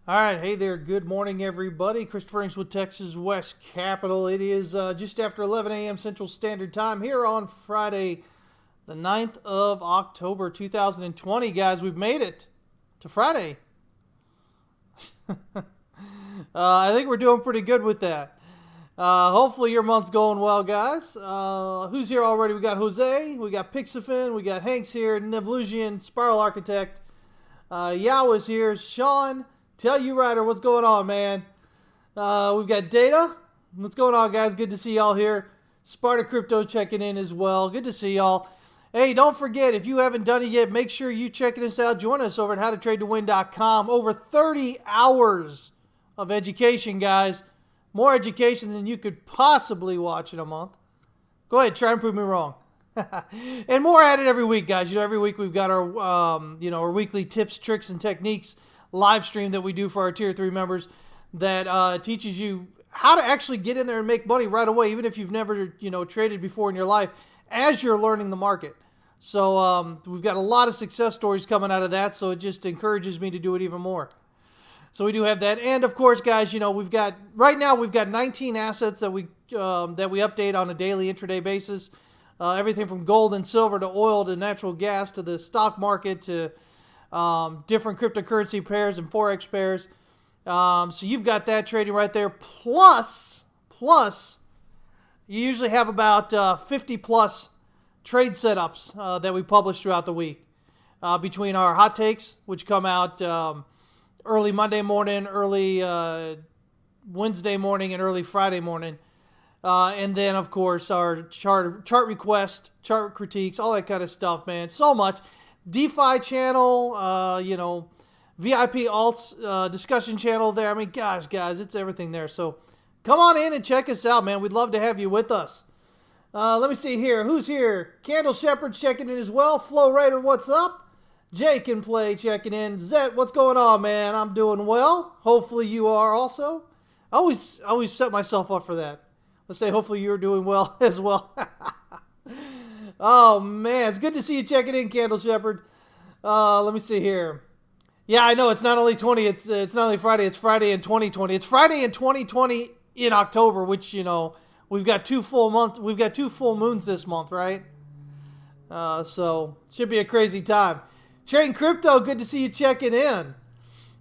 All right, hey there. Good morning, everybody. Christopher Inks with Texas West Capital. It is just after 11 a.m. Central Standard Time here on Friday, the 9th of October, 2020. Guys, we've made it to Friday. I think we're doing pretty good with that. Hopefully your month's going well, guys. Who's here already? We got Jose, we got Pixifin, we got Hanks here, Nevlusian, Spiral Architect. Yao is here, Sean. Tell you, Ryder, what's going on, man? We've got Data. What's going on, guys? Good to see y'all here. Sparta Crypto checking in as well. Good to see y'all. Hey, don't forget, if you haven't done it yet, make sure you check us out. Join us over at howtotradetowin.com. Over 30 hours of education, guys. More education than you could possibly watch in a month. Go ahead, try and prove me wrong. And more at it every week, guys. Every week we've got our, our weekly tips, tricks, and techniques live stream that we do for our Tier 3 members that teaches you how to actually get in there and make money right away, even if you've never, traded before in your life, as you're learning the market. So we've got a lot of success stories coming out of that, so it just encourages me to do it even more. So we do have that. And, of course, guys, we've got 19 assets that we update on a daily intraday basis. Everything from gold and silver to oil to natural gas to the stock market to different cryptocurrency pairs and forex pairs. So you've got that trading right there. Plus, you usually have about 50 plus trade setups that we publish throughout the week between our hot takes, which come out early Monday morning, early Wednesday morning, and early Friday morning. And then, of course, our chart request, chart critiques, all that kind of stuff, man. So much. DeFi channel, VIP alts discussion channel there. I mean, gosh, guys, it's everything there. So come on in and check us out, man. We'd love to have you with us. Let me see here. Who's here? Candle Shepherd checking in as well. Flow Raider, what's up? Jay can play checking in. Zet, what's going on, man? I'm doing well. Hopefully you are also. I always set myself up for that. Let's say hopefully you're doing well as well. Oh, man. It's good to see you checking in, Candle Shepherd. Let me see here. Yeah, I know. It's not only 20. It's not only Friday. It's Friday in 2020. It's Friday in 2020 in October, which, we've got 2 full months. We've got 2 full moons this month, right? So should be a crazy time. Trading Crypto, good to see you checking in.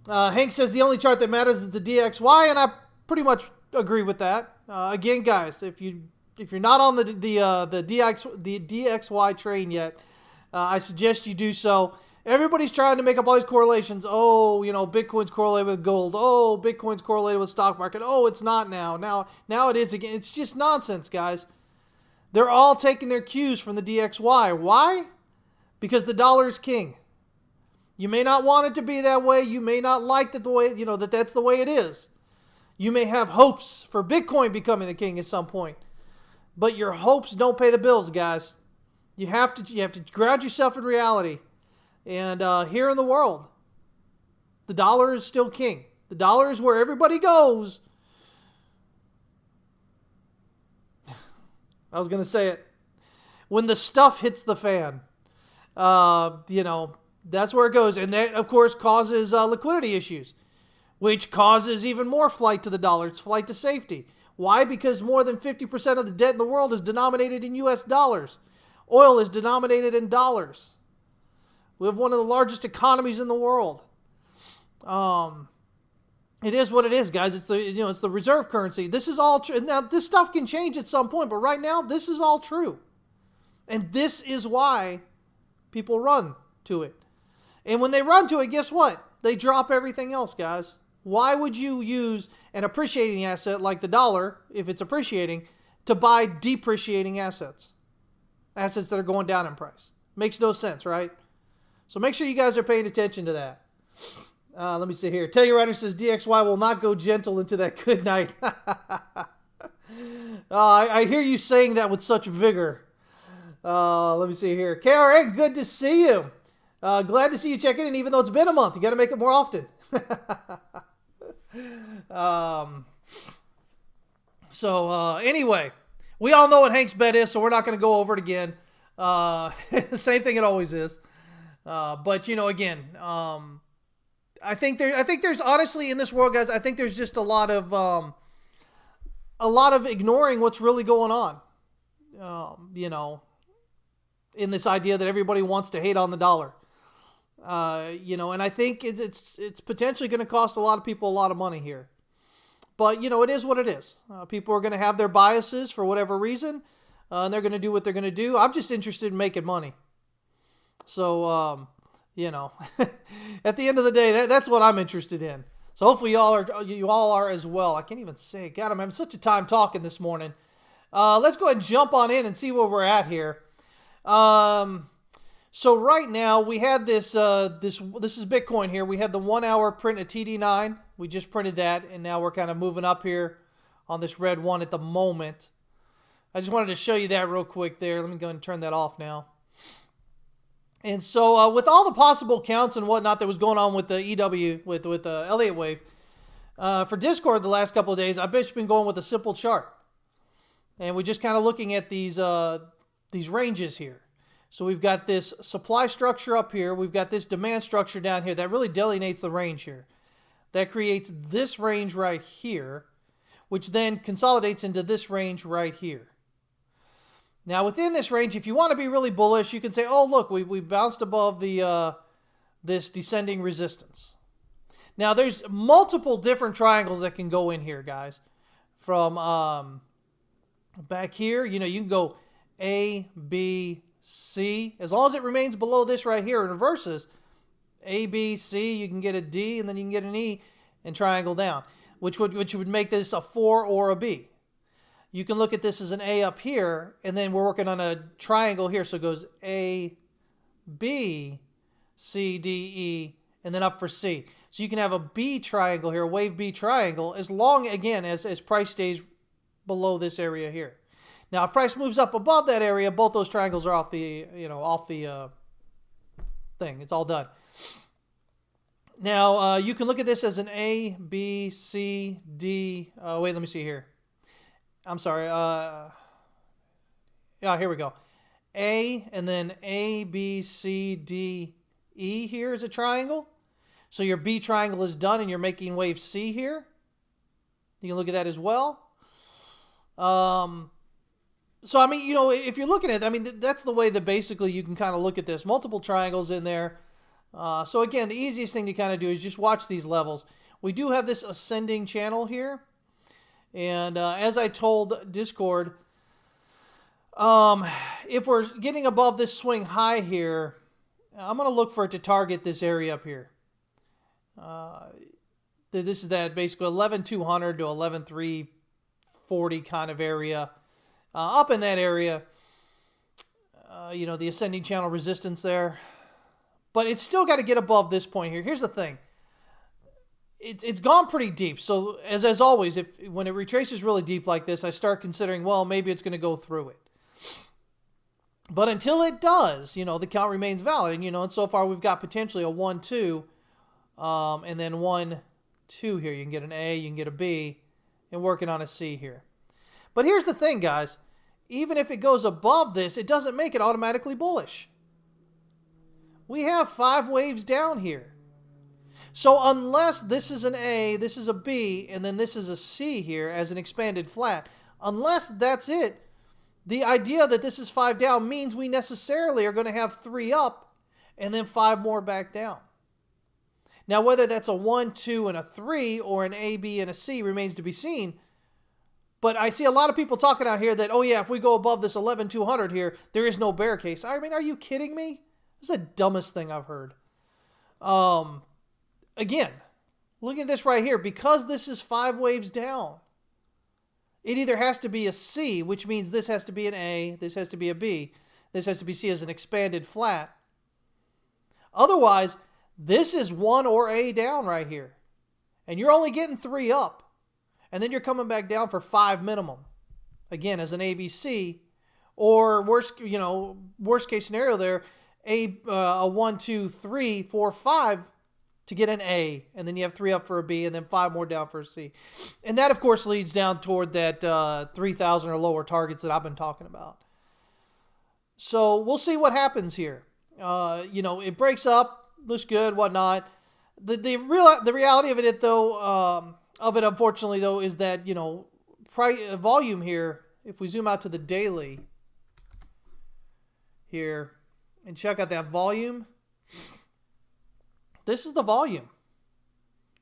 Hank says the only chart that matters is the DXY, and I pretty much agree with that. Again, guys, if you're not on the DXY train yet, I suggest you do so. Everybody's trying to make up all these correlations. Oh, Bitcoin's correlated with gold. Oh, Bitcoin's correlated with stock market. Oh, it's not now. Now it is again. It's just nonsense, guys. They're all taking their cues from the DXY. Why? Because the dollar is king. You may not want it to be that way. You may not like that the way, that's the way it is. You may have hopes for Bitcoin becoming the king at some point. But your hopes don't pay the bills, guys. You have to ground yourself in reality. And here in the world, the dollar is still king. The dollar is where everybody goes. I was going to say it. When the stuff hits the fan, that's where it goes. And that, of course, causes liquidity issues, which causes even more flight to the dollar. It's flight to safety. Why? Because more than 50% of the debt in the world is denominated in U.S. dollars. Oil is denominated in dollars. We have one of the largest economies in the world. It is what it is, guys. It's the reserve currency. This is all true. Now, this stuff can change at some point, but right now, this is all true. And this is why people run to it. And when they run to it, guess what? They drop everything else, guys. Why would you use an appreciating asset like the dollar, if it's appreciating, to buy depreciating assets? Assets that are going down in price. Makes no sense, right? So make sure you guys are paying attention to that. Let me see here. Telluride says DXY will not go gentle into that good night. I hear you saying that with such vigor. Let me see here. KRN, good to see you. Glad to see you checking in, even though it's been a month. You got to make it more often. Anyway, we all know what Hank's bet is, so we're not going to go over it again. Same thing it always is. But again, I think there's honestly in this world, guys. I think there's just a lot of ignoring what's really going on. You know, in this idea that everybody wants to hate on the dollar. You know, and I think it's potentially going to cost a lot of people a lot of money here. But, you know, it is what it is. People are going to have their biases for whatever reason, and they're going to do what they're going to do. I'm just interested in making money. So, you know, at the end of the day, that's what I'm interested in. So hopefully you all are as well. I can't even say, God, I'm having such a time talking this morning. Let's go ahead and jump on in and see where we're at here. So right now we had this is Bitcoin here. We had the 1 hour print at TD9. We just printed that, and now we're kind of moving up here on this red one at the moment. I just wanted to show you that real quick there. Let me go ahead and turn that off now. And so with all the possible counts and whatnot that was going on with the EW, with the Elliott Wave, for Discord the last couple of days, I've just been going with a simple chart. And we're just kind of looking at these ranges here. So we've got this supply structure up here. We've got this demand structure down here that really delineates the range here. That creates this range right here, which then consolidates into this range right here. Now, within this range, if you want to be really bullish, you can say, oh, look, we bounced above the this descending resistance. Now, there's multiple different triangles that can go in here, guys. From back here, you know, you can go A, B, C. As long as it remains below this right here and reverses, A, B, C, you can get a D, and then you can get an E and triangle down, which would make this a 4 or a B. You can look at this as an A up here, and then we're working on a triangle here. So it goes A, B, C, D, E, and then up for C. So you can have a B triangle here, a wave B triangle, as long, again, as price stays below this area here. Now, if price moves up above that area, both those triangles are off the, thing. It's all done. Now, you can look at this as an A, B, C, D. Wait, let me see here. I'm sorry. Yeah, here we go. A, and then A, B, C, D, E here is a triangle. So your B triangle is done, and you're making wave C here. You can look at that as well. So, I mean, you know, if you're looking at it, I mean, that's the way that basically you can kind of look at this. Multiple triangles in there. So, again, the easiest thing to kind of do is just watch these levels. We do have this ascending channel here. And as I told Discord, if we're getting above this swing high here, I'm going to look for it to target this area up here. This is that basically 11,200 to 11,340 kind of area. Up in that area, you know, the ascending channel resistance there. But it's still got to get above this point here. Here's the thing. It's gone pretty deep. So as always, when it retraces really deep like this, I start considering, well, maybe it's going to go through it. But until it does, you know, the count remains valid. And, you know, and so far we've got potentially a 1, 2, and then 1, 2 here. You can get an A, you can get a B, and working on a C here. But here's the thing, guys. Even if it goes above this, it doesn't make it automatically bullish. We have 5 waves down here. So unless this is an A, this is a B, and then this is a C here as an expanded flat, unless that's it, the idea that this is 5 down means we necessarily are going to have 3 up and then 5 more back down. Now, whether that's a 1, 2, and a 3 or an A, B, and a C remains to be seen. But I see a lot of people talking out here that, oh yeah, if we go above this 11,200 here, there is no bear case. I mean, are you kidding me? This is the dumbest thing I've heard. Again, look at this right here. Because this is 5 waves down, it either has to be a C, which means this has to be an A, this has to be a B, this has to be C as an expanded flat. Otherwise, this is 1 or A down right here. And you're only getting 3 up. And then you're coming back down for 5 minimum. Again, as an ABC. Or worst case scenario there, a 1, 2, 3, 4, 5 to get an A, and then you have 3 up for a B, and then 5 more down for a C. And that, of course, leads down toward that 3,000 or lower targets that I've been talking about. So we'll see what happens here. You know, it breaks up, looks good, whatnot. The reality of it though, unfortunately though, is that volume here. If we zoom out to the daily here and check out that volume, this is the volume.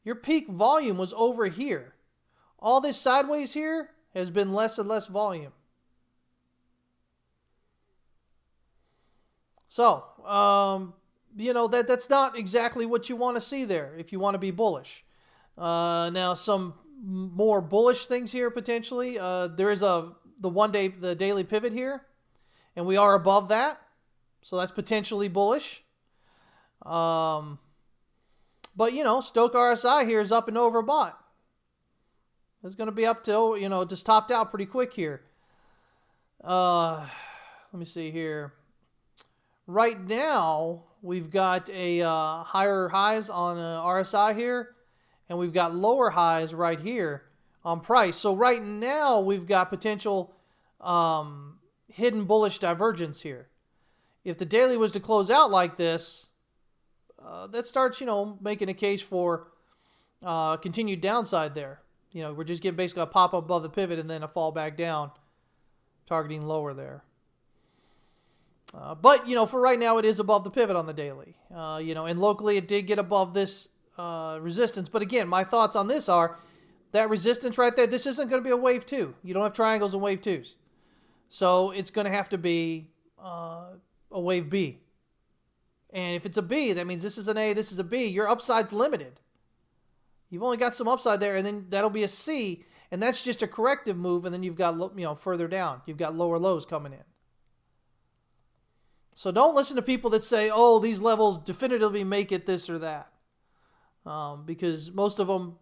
Your peak volume was over here. All this sideways here has been less and less volume. So, that's not exactly what you want to see there if you want to be bullish. Now, some more bullish things here potentially. There is the daily pivot here, and we are above that, so that's potentially bullish. But Stochh RSI here is up and overbought. It's going to be up till just topped out pretty quick here. Let me see here. Right now, we've got a higher highs on RSI here, and we've got lower highs right here on price. So right now, we've got potential hidden bullish divergence here. If the daily was to close out like this, that starts, making a case for continued downside there. We're just getting basically a pop up above the pivot and then a fall back down, targeting lower there. But for right now, it is above the pivot on the daily. And locally, it did get above this resistance. But again, my thoughts on this are that resistance right there, this isn't going to be a wave 2. You don't have triangles and wave 2s. So it's going to have to be a wave B. And if it's a B, that means this is an A, this is a B. Your upside's limited. You've only got some upside there, and then that'll be a C. And that's just a corrective move, and then you've got, further down. You've got lower lows coming in. So don't listen to people that say, oh, these levels definitively make it this or that. Because most of them,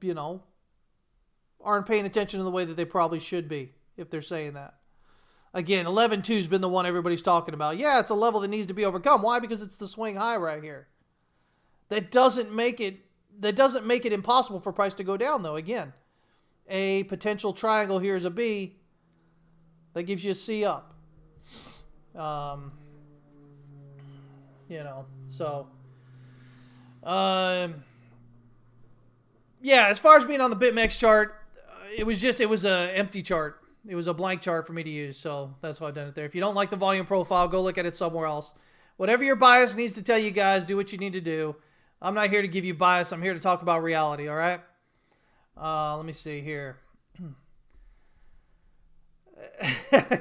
aren't paying attention in the way that they probably should be if they're saying that. Again, 11.2 has been the one everybody's talking about. Yeah, it's a level that needs to be overcome. Why? Because it's the swing high right here. That doesn't make it impossible for price to go down, though. Again, a potential triangle here is a B. That gives you a C up. So, yeah, as far as being on the BitMEX chart, it was an empty chart. It was a blank chart for me to use, so that's why I've done it there. If you don't like the volume profile, go look at it somewhere else. Whatever your bias needs to tell you guys, do what you need to do. I'm not here to give you bias. I'm here to talk about reality, all right? Let me see here.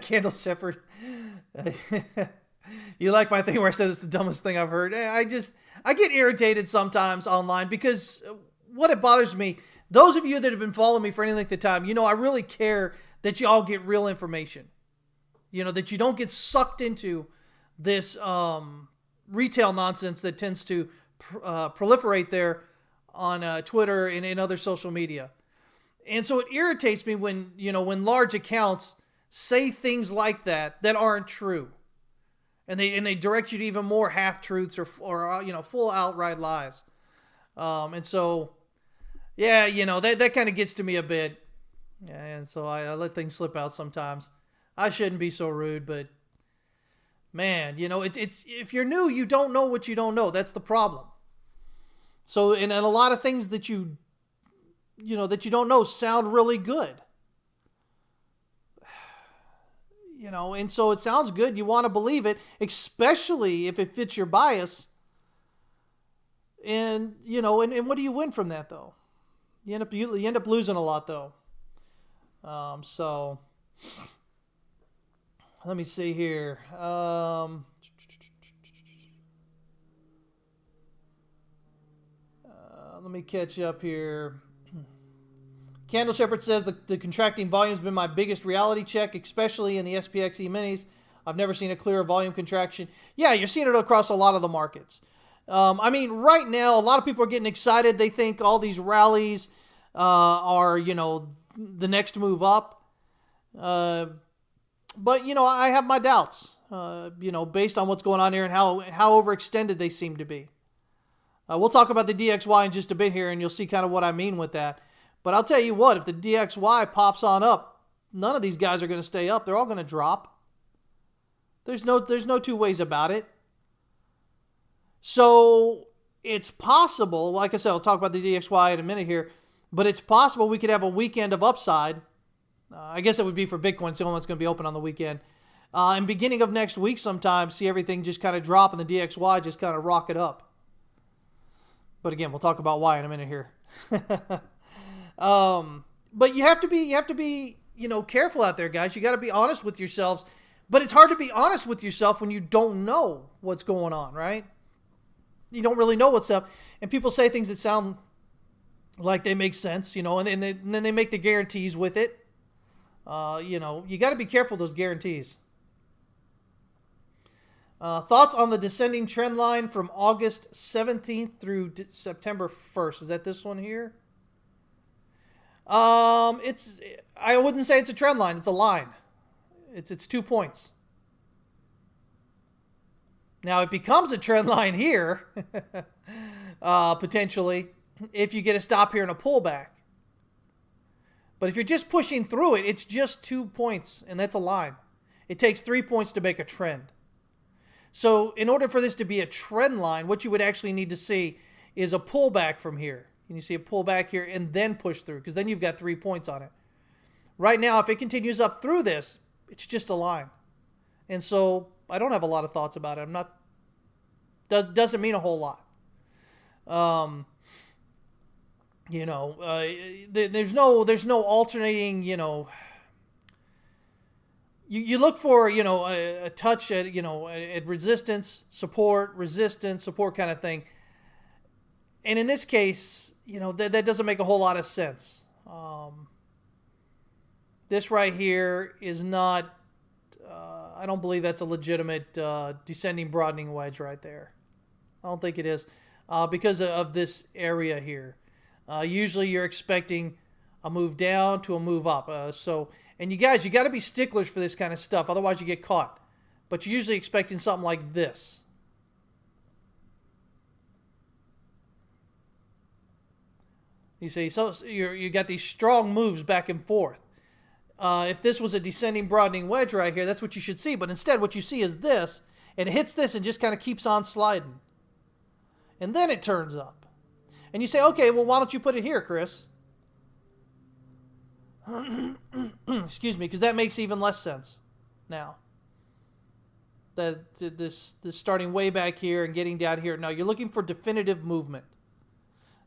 Candle Shepherd. You like my thing where I said it's the dumbest thing I've heard? I get irritated sometimes online because what it bothers me, those of you that have been following me for any length of time, I really care that you all get real information. That you don't get sucked into this retail nonsense that tends to proliferate there on Twitter and in other social media. And so it irritates me when large accounts say things like that aren't true. And they direct you to even more half-truths or full outright lies. And so, yeah, that kind of gets to me a bit. And so I let things slip out sometimes. I shouldn't be so rude, but man, it's if you're new, you don't know what you don't know. That's the problem. So, and a lot of things that you don't know sound really good. And so it sounds good. You want to believe it, especially if it fits your bias. And, and what do you win from that, though? You end up losing a lot, though. So let me see here. Let me catch up here. Candle Shepherd says the contracting volume has been my biggest reality check, especially in the SPXE minis. I've never seen a clearer volume contraction. Yeah, you're seeing it across a lot of the markets. Right now, a lot of people are getting excited. They think all these rallies are, the next move up. But, I have my doubts, based on what's going on here and how overextended they seem to be. We'll talk about the DXY in just a bit here, and you'll see kind of what I mean with that. But I'll tell you what, if the DXY pops on up, none of these guys are going to stay up. They're all going to drop. There's no two ways about it. So it's possible, like I said, I'll talk about the DXY in a minute here, but it's possible we could have a weekend of upside. I guess it would be for Bitcoin, so it's going to be open on the weekend. And beginning of next week sometime, see everything just kind of drop and the DXY just kind of rocket up. But again, we'll talk about why in a minute here. But you have to be, careful out there, guys. You got to be honest with yourselves. But it's hard to be honest with yourself when you don't know what's going on, right? You don't really know what's up. And people say things that sound like they make sense, and then they make the guarantees with it. You got to be careful of those guarantees. Thoughts on the descending trend line from August 17th through September 1st. Is that this one here? I wouldn't say it's a trend line. It's a line. It's 2 points. Now it becomes a trend line here, potentially, if you get a stop here and a pullback. But if you're just pushing through it, it's just 2 points, and that's a line. It takes 3 points to make a trend. So in order for this to be a trend line, what you would actually need to see is a pullback from here. And you see a pullback here and then push through, because then you've got 3 points on it. Right now, if it continues up through this, it's just a line. And so I don't have a lot of thoughts about it. Doesn't mean a whole lot. There's no alternating, you look for, a touch at, at resistance, support kind of thing. And in this case, that doesn't make a whole lot of sense. This right here is not, I don't believe that's a legitimate descending broadening wedge right there. I don't think it is because of this area here. Usually you're expecting a move down to a move up. And you guys, you got to be sticklers for this kind of stuff. Otherwise you get caught. But you're usually expecting something like this. You see, so you got these strong moves back and forth. If this was a descending broadening wedge right here, that's what you should see. But instead, what you see is this, and it hits this and just kind of keeps on sliding. And then it turns up. And you say, okay, well, why don't you put it here, Chris? Excuse me, because that makes even less sense now. This starting way back here and getting down here. Now, you're looking for definitive movement.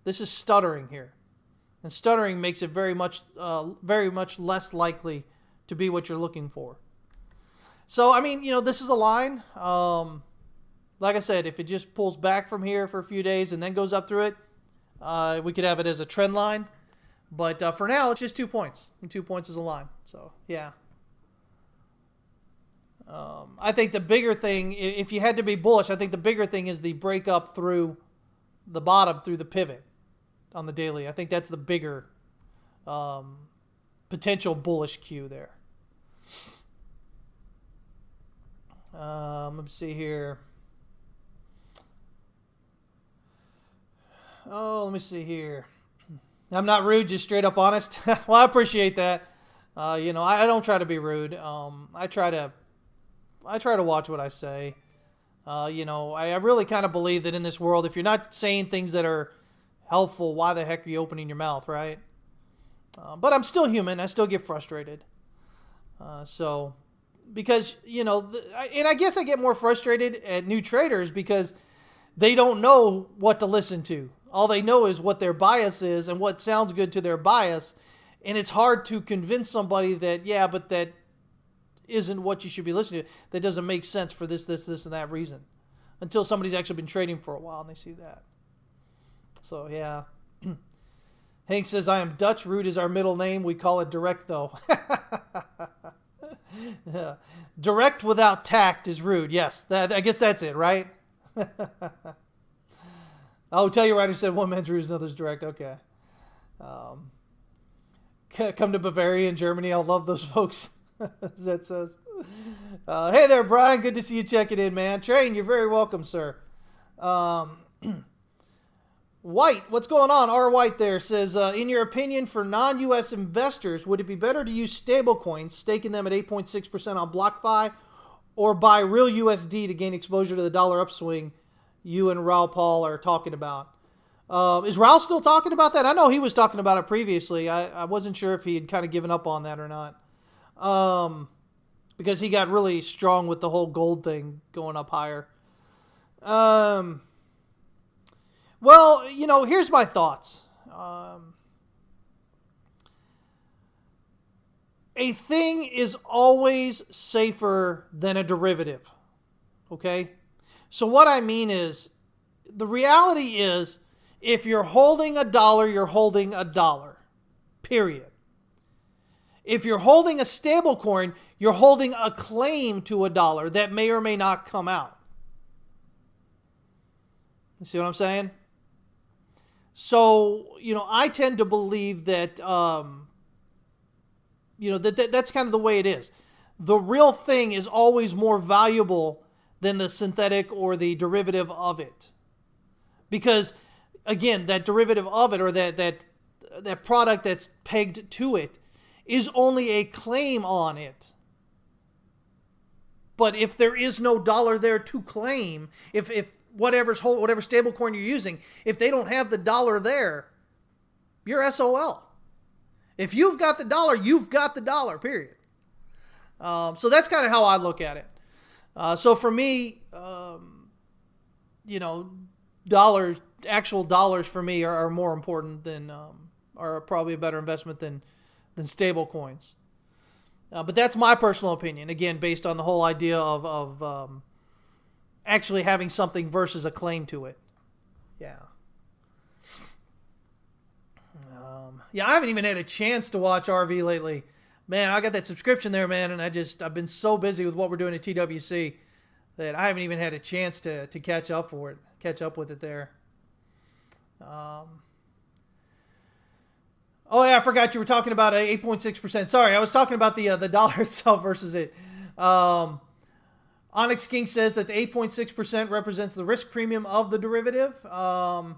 This is stuttering here. And stuttering makes it very much less likely to be what you're looking for. So, I mean, this is a line. Like I said, if it just pulls back from here for a few days and then goes up through it, we could have it as a trend line. But for now, it's just 2 points. And 2 points is a line. So, yeah. I think the bigger thing, if you had to be bullish, I think the bigger thing is the break up through the bottom, through the pivot on the daily. I think that's the bigger potential bullish cue there. Let me see here. Oh, let me see here. I'm not rude, just straight up honest. Well, I appreciate that. I don't try to be rude. I try to watch what I say. I really kind of believe that in this world, if you're not saying things that are helpful, why the heck are you opening your mouth, right? But I'm still human. I still get frustrated. Because, and I guess I get more frustrated at new traders because they don't know what to listen to. All they know is what their bias is and what sounds good to their bias. And it's hard to convince somebody that, yeah, but that isn't what you should be listening to. That doesn't make sense for this, and that reason. Until somebody's actually been trading for a while and they see that. So, yeah. Hank says, I am Dutch. Rude is our middle name. We call it direct, though. Yeah. Direct without tact is rude. Yes, I guess that's it, right? Oh, tell your writer said one man's rude is another's direct. Okay. Come to Bavaria in Germany. I love those folks. As that says. Hey there, Brian. Good to see you checking in, man. Train, you're very welcome, sir. White, what's going on? R. White there says, in your opinion, for non-U.S. investors, would it be better to use stablecoins, staking them at 8.6% on BlockFi, or buy real USD to gain exposure to the dollar upswing you and Raul Paul are talking about. Is Raul still talking about that? I know he was talking about it previously. I wasn't sure if he had kind of given up on that or not. Because he got really strong with the whole gold thing going up higher. Well, here's my thoughts. A thing is always safer than a derivative. Okay? So what I mean is, the reality is, if you're holding a dollar, you're holding a dollar. Period. If you're holding a stable coin, you're holding a claim to a dollar that may or may not come out. You see what I'm saying? So, I tend to believe that, that's kind of the way it is. The real thing is always more valuable than the synthetic or the derivative of it. Because, again, that derivative of it, or that product that's pegged to it, is only a claim on it. But if there is no dollar there to claim, if whatever stablecoin you're using, if they don't have the dollar there, you're SOL. If you've got the dollar, you've got the dollar, period. So that's kind of how I look at it. So for me, actual dollars for me are more important than, are probably a better investment than stable coins. But that's my personal opinion, again, based on the whole idea of actually having something versus a claim to it. Yeah. I haven't even had a chance to watch RV lately. Man, I got that subscription there, man, and I've been so busy with what we're doing at TWC that I haven't even had a chance to catch up with it there. Oh yeah, I forgot you were talking about 8.6%. Sorry, I was talking about the dollar itself versus it. Onyx King says that the 8.6% represents the risk premium of the derivative. Yeah,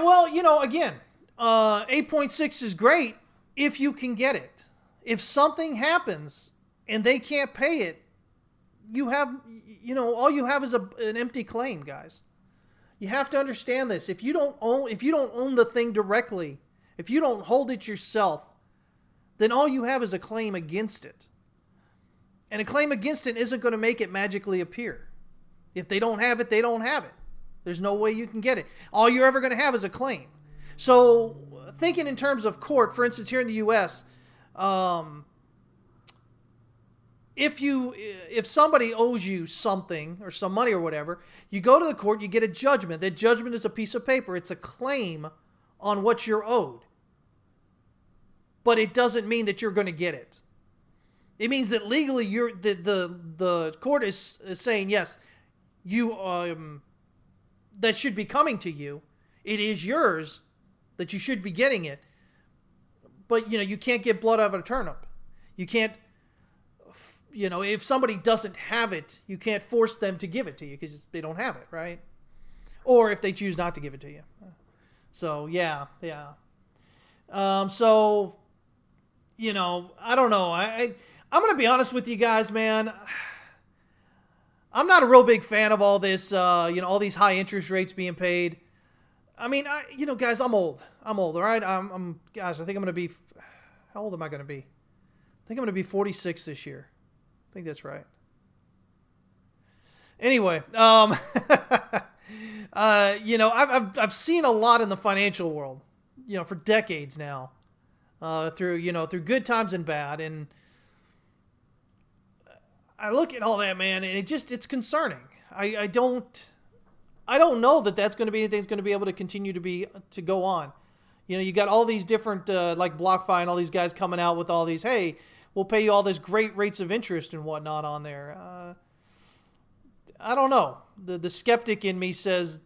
well, again, 8.6 is great if you can get it. If something happens and they can't pay it, you have, all you have is an empty claim, guys. You have to understand this. If you don't own the thing directly, if you don't hold it yourself, then all you have is a claim against it. And a claim against it isn't going to make it magically appear. If they don't have it, they don't have it. There's no way you can get it. All you're ever going to have is a claim. So, thinking in terms of court, for instance, here in the U.S., if somebody owes you something or some money or whatever, you go to the court, you get a judgment. That judgment is a piece of paper. It's a claim on what you're owed. But it doesn't mean that you're going to get it. It means that legally the court is saying, yes, you that should be coming to you. It is yours, that you should be getting it. But, you can't get blood out of a turnip. You can't, if somebody doesn't have it, you can't force them to give it to you because they don't have it, right? Or if they choose not to give it to you. So, yeah. So, I don't know. I'm going to be honest with you guys, man. I'm not a real big fan of all this, all these high interest rates being paid. I mean, guys, I'm old. All right? Guys, I think I'm going to be, how old am I going to be? I think I'm going to be 46 this year. I think that's right. Anyway, I've seen a lot in the financial world, for decades now, through good times and bad. And I look at all that, man, and it's concerning. I don't know that that's going to be anything that's going to be able to continue to go on. You got all these different, like BlockFi and all these guys coming out with all these, hey, we'll pay you all this great rates of interest and whatnot on there. I don't know. The skeptic in me says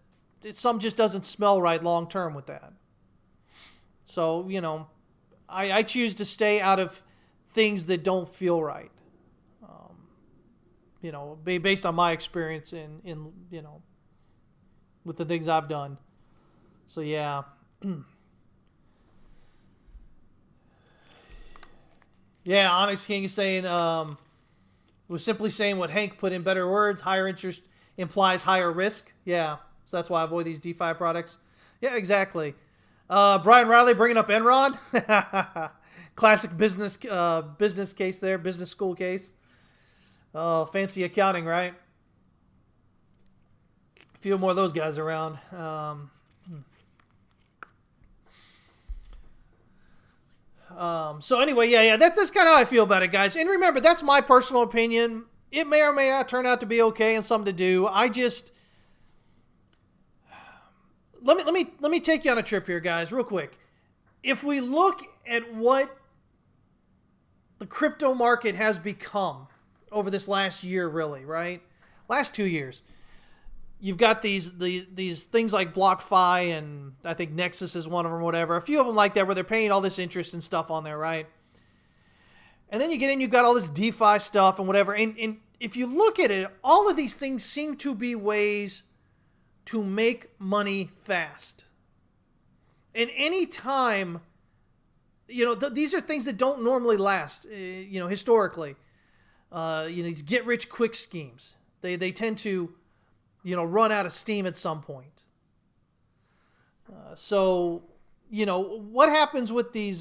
something just doesn't smell right long term with that. So, I choose to stay out of things that don't feel right. Based on my experience in with the things I've done. So, yeah. Yeah, Onyx King is saying, was simply saying what Hank put in better words, higher interest implies higher risk. Yeah, so that's why I avoid these DeFi products. Yeah, exactly. Brian Riley bringing up Enron. Classic business case there, business school case. Oh, fancy accounting, right? A few more of those guys around. So anyway, yeah, that's kind of how I feel about it, guys. And remember, that's my personal opinion. It may or may not turn out to be okay and something to do. I just let me take you on a trip here, guys, real quick. If we look at what the crypto market has become over this last year, really, right? Last 2 years. You've got these things like BlockFi, and I think Nexus is one of them, whatever. A few of them like that where they're paying all this interest and stuff on there, right? And then you get in, you've got all this DeFi stuff and whatever. And if you look at it, all of these things seem to be ways to make money fast. And any time, these are things that don't normally last, historically. These get-rich-quick schemes. They tend to run out of steam at some point. So, what happens with these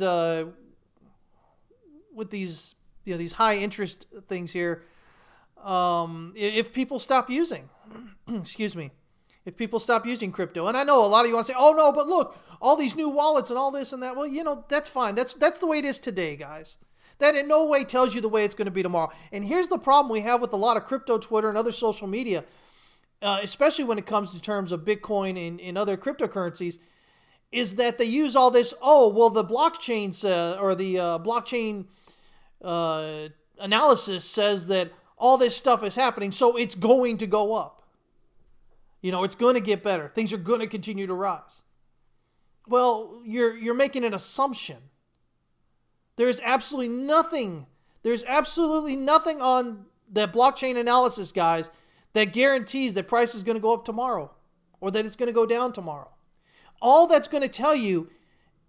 these high interest things here? If people stop using, excuse me, if people stop using crypto, and I know a lot of you want to say, oh no, but look, all these new wallets and all this and that. Well, that's fine. That's the way it is today, guys. That in no way tells you the way it's going to be tomorrow. And here's the problem we have with a lot of crypto Twitter and other social media. Especially when it comes to terms of Bitcoin and other cryptocurrencies, is that they use all this, the blockchain or the blockchain analysis says that all this stuff is happening, so it's going to go up. It's going to get better. Things are going to continue to rise. Well, you're making an assumption. There's absolutely nothing on that blockchain analysis, guys, that guarantees that price is going to go up tomorrow or that it's going to go down tomorrow. All that's going to tell you,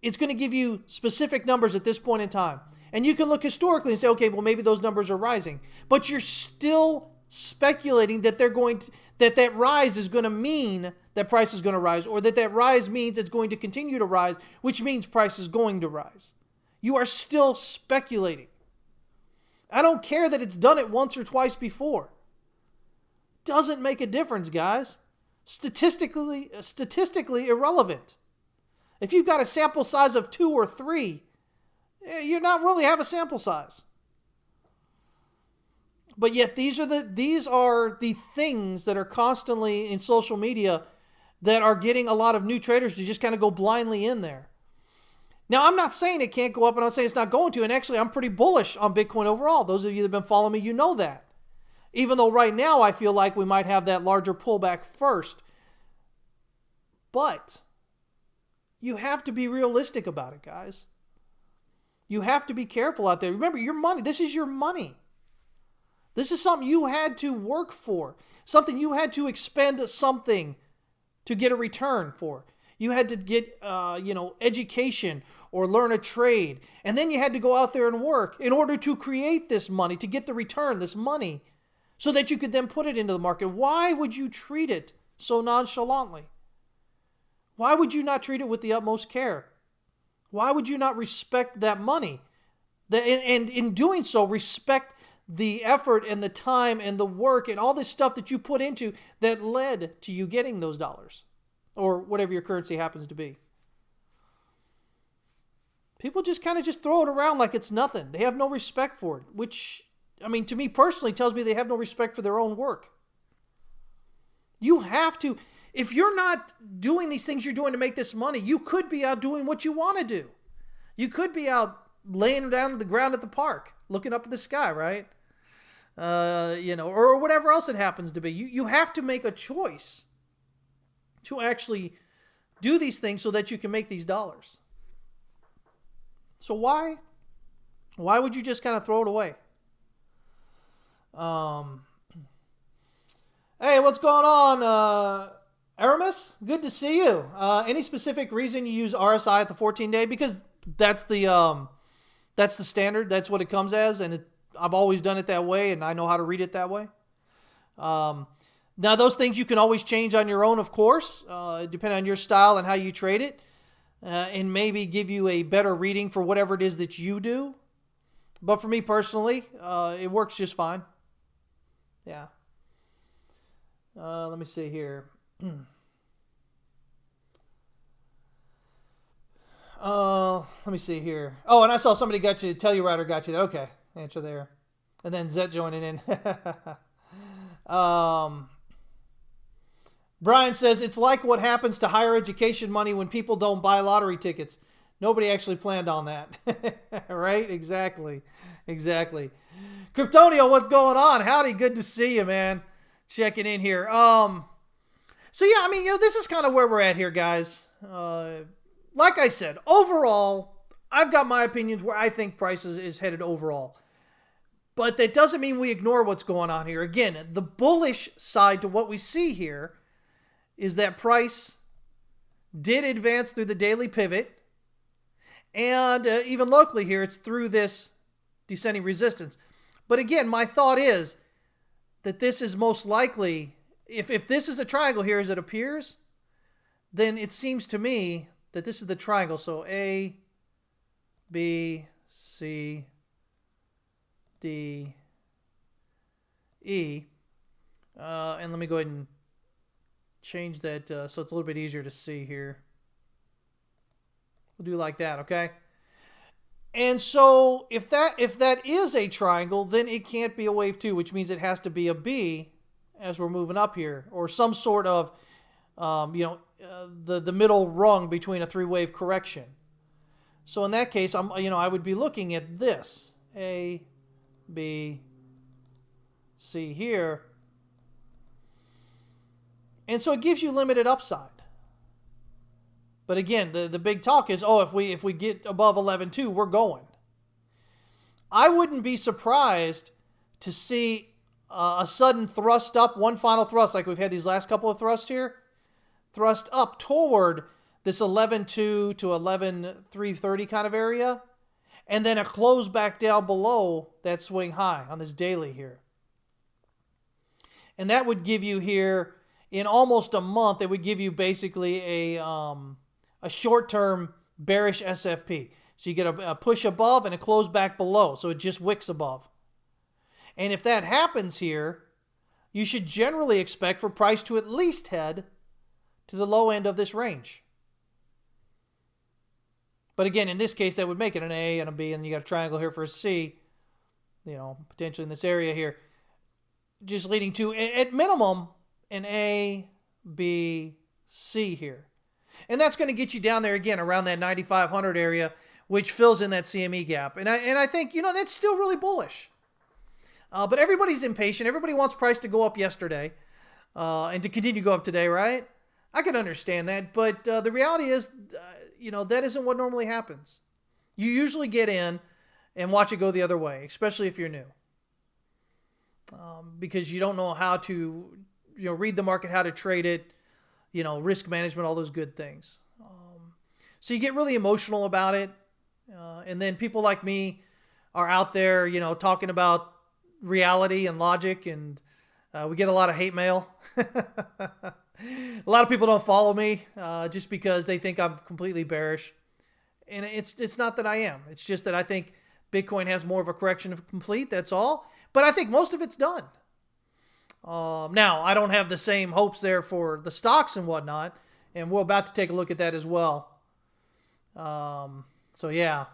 it's going to give you specific numbers at this point in time. And you can look historically and say, okay, well, maybe those numbers are rising. But you're still speculating that that rise is going to mean that price is going to rise, or that rise means it's going to continue to rise, which means price is going to rise. You are still speculating. I don't care that it's done it once or twice before. Doesn't make a difference, guys. Statistically irrelevant. If you've got a sample size of 2 or 3, you're not really have a sample size. But yet these are the things that are constantly in social media that are getting a lot of new traders to just kind of go blindly in there. Now, I'm not saying it can't go up, and I'm saying it's not going to. And actually, I'm pretty bullish on Bitcoin overall. Those of you that have been following me, you know that. Even though right now I feel like we might have that larger pullback first. But you have to be realistic about it, guys. You have to be careful out there. Remember, your money, this is your money. This is something you had to work for. Something you had to expend something to get a return for. You had to get, education or learn a trade. And then you had to go out there and work in order to create this money, to get the return, this money, so that you could then put it into the market. Why would you treat it so nonchalantly? Why would you not treat it with the utmost care? Why would you not respect that money? And in doing so, respect the effort and the time and the work and all this stuff that you put into that led to you getting those dollars or whatever your currency happens to be. People just kind of just throw it around like it's nothing. They have no respect for it, which, to me personally tells me they have no respect for their own work. You have to, if you're not doing these things you're doing to make this money, you could be out doing what you want to do. You could be out laying down on the ground at the park, looking up at the sky, right? Or whatever else it happens to be. You have to make a choice to actually do these things so that you can make these dollars. So why would you just kind of throw it away? Hey, what's going on, Aramis? Good to see you. Any specific reason you use RSI at the 14-day? Because that's the standard. That's what it comes as, and I've always done it that way, and I know how to read it that way. Now, those things you can always change on your own, of course, depending on your style and how you trade it, and maybe give you a better reading for whatever it is that you do. But for me personally, it works just fine. Yeah. Let me see here. Let me see here. Oh, and I saw somebody got you. Telluride got you. Okay, answer there. And then Zet joining in. Brian says, it's like what happens to higher education money when people don't buy lottery tickets. Nobody actually planned on that. Right? Exactly. Kryptonio, what's going on? Howdy, good to see you, man. Checking in here. So yeah, I mean, this is kind of where we're at here, guys. Like I said, overall, I've got my opinions where I think prices is headed overall. But that doesn't mean we ignore what's going on here. Again, the bullish side to what we see here is that price did advance through the daily pivot. And even locally here, it's through this descending resistance. But again, my thought is that this is most likely, if this is a triangle here as it appears, then it seems to me that this is the triangle. So A, B, C, D, E. And let me go ahead and change that so it's a little bit easier to see here. We'll do like that, okay? And so if that is a triangle, then it can't be a wave 2, which means it has to be a B as we're moving up here, or some sort of the middle rung between a 3-wave correction. So in that case, I would be looking at this A, B, C here, and so it gives you limited upside. But again, the big talk is, if we get above 11.2, we're going. I wouldn't be surprised to see a sudden thrust up, one final thrust, like we've had these last couple of thrusts here, thrust up toward this 11.2 to 11.330 kind of area, and then a close back down below that swing high on this daily here. And that would give you here, in almost a month, it would give you basically a short-term bearish SFP. So you get a push above and a close back below. So it just wicks above. And if that happens here, you should generally expect for price to at least head to the low end of this range. But again, in this case, that would make it an A and a B, and you got a triangle here for a C, potentially in this area here, just leading to, at minimum, an A, B, C here. And that's going to get you down there again around that 9,500 area, which fills in that CME gap. And I think, that's still really bullish. But everybody's impatient. Everybody wants price to go up yesterday and to continue to go up today, right? I can understand that. But the reality is, that isn't what normally happens. You usually get in and watch it go the other way, especially if you're new. Because you don't know how to, read the market, how to trade it, risk management, all those good things. So you get really emotional about it. And then people like me are out there, talking about reality and logic, and we get a lot of hate mail. A lot of people don't follow me just because they think I'm completely bearish. And it's not that I am. It's just that I think Bitcoin has more of a correction to complete, that's all. But I think most of it's done. Now, I don't have the same hopes there for the stocks and whatnot, and we're about to take a look at that as well. So, yeah.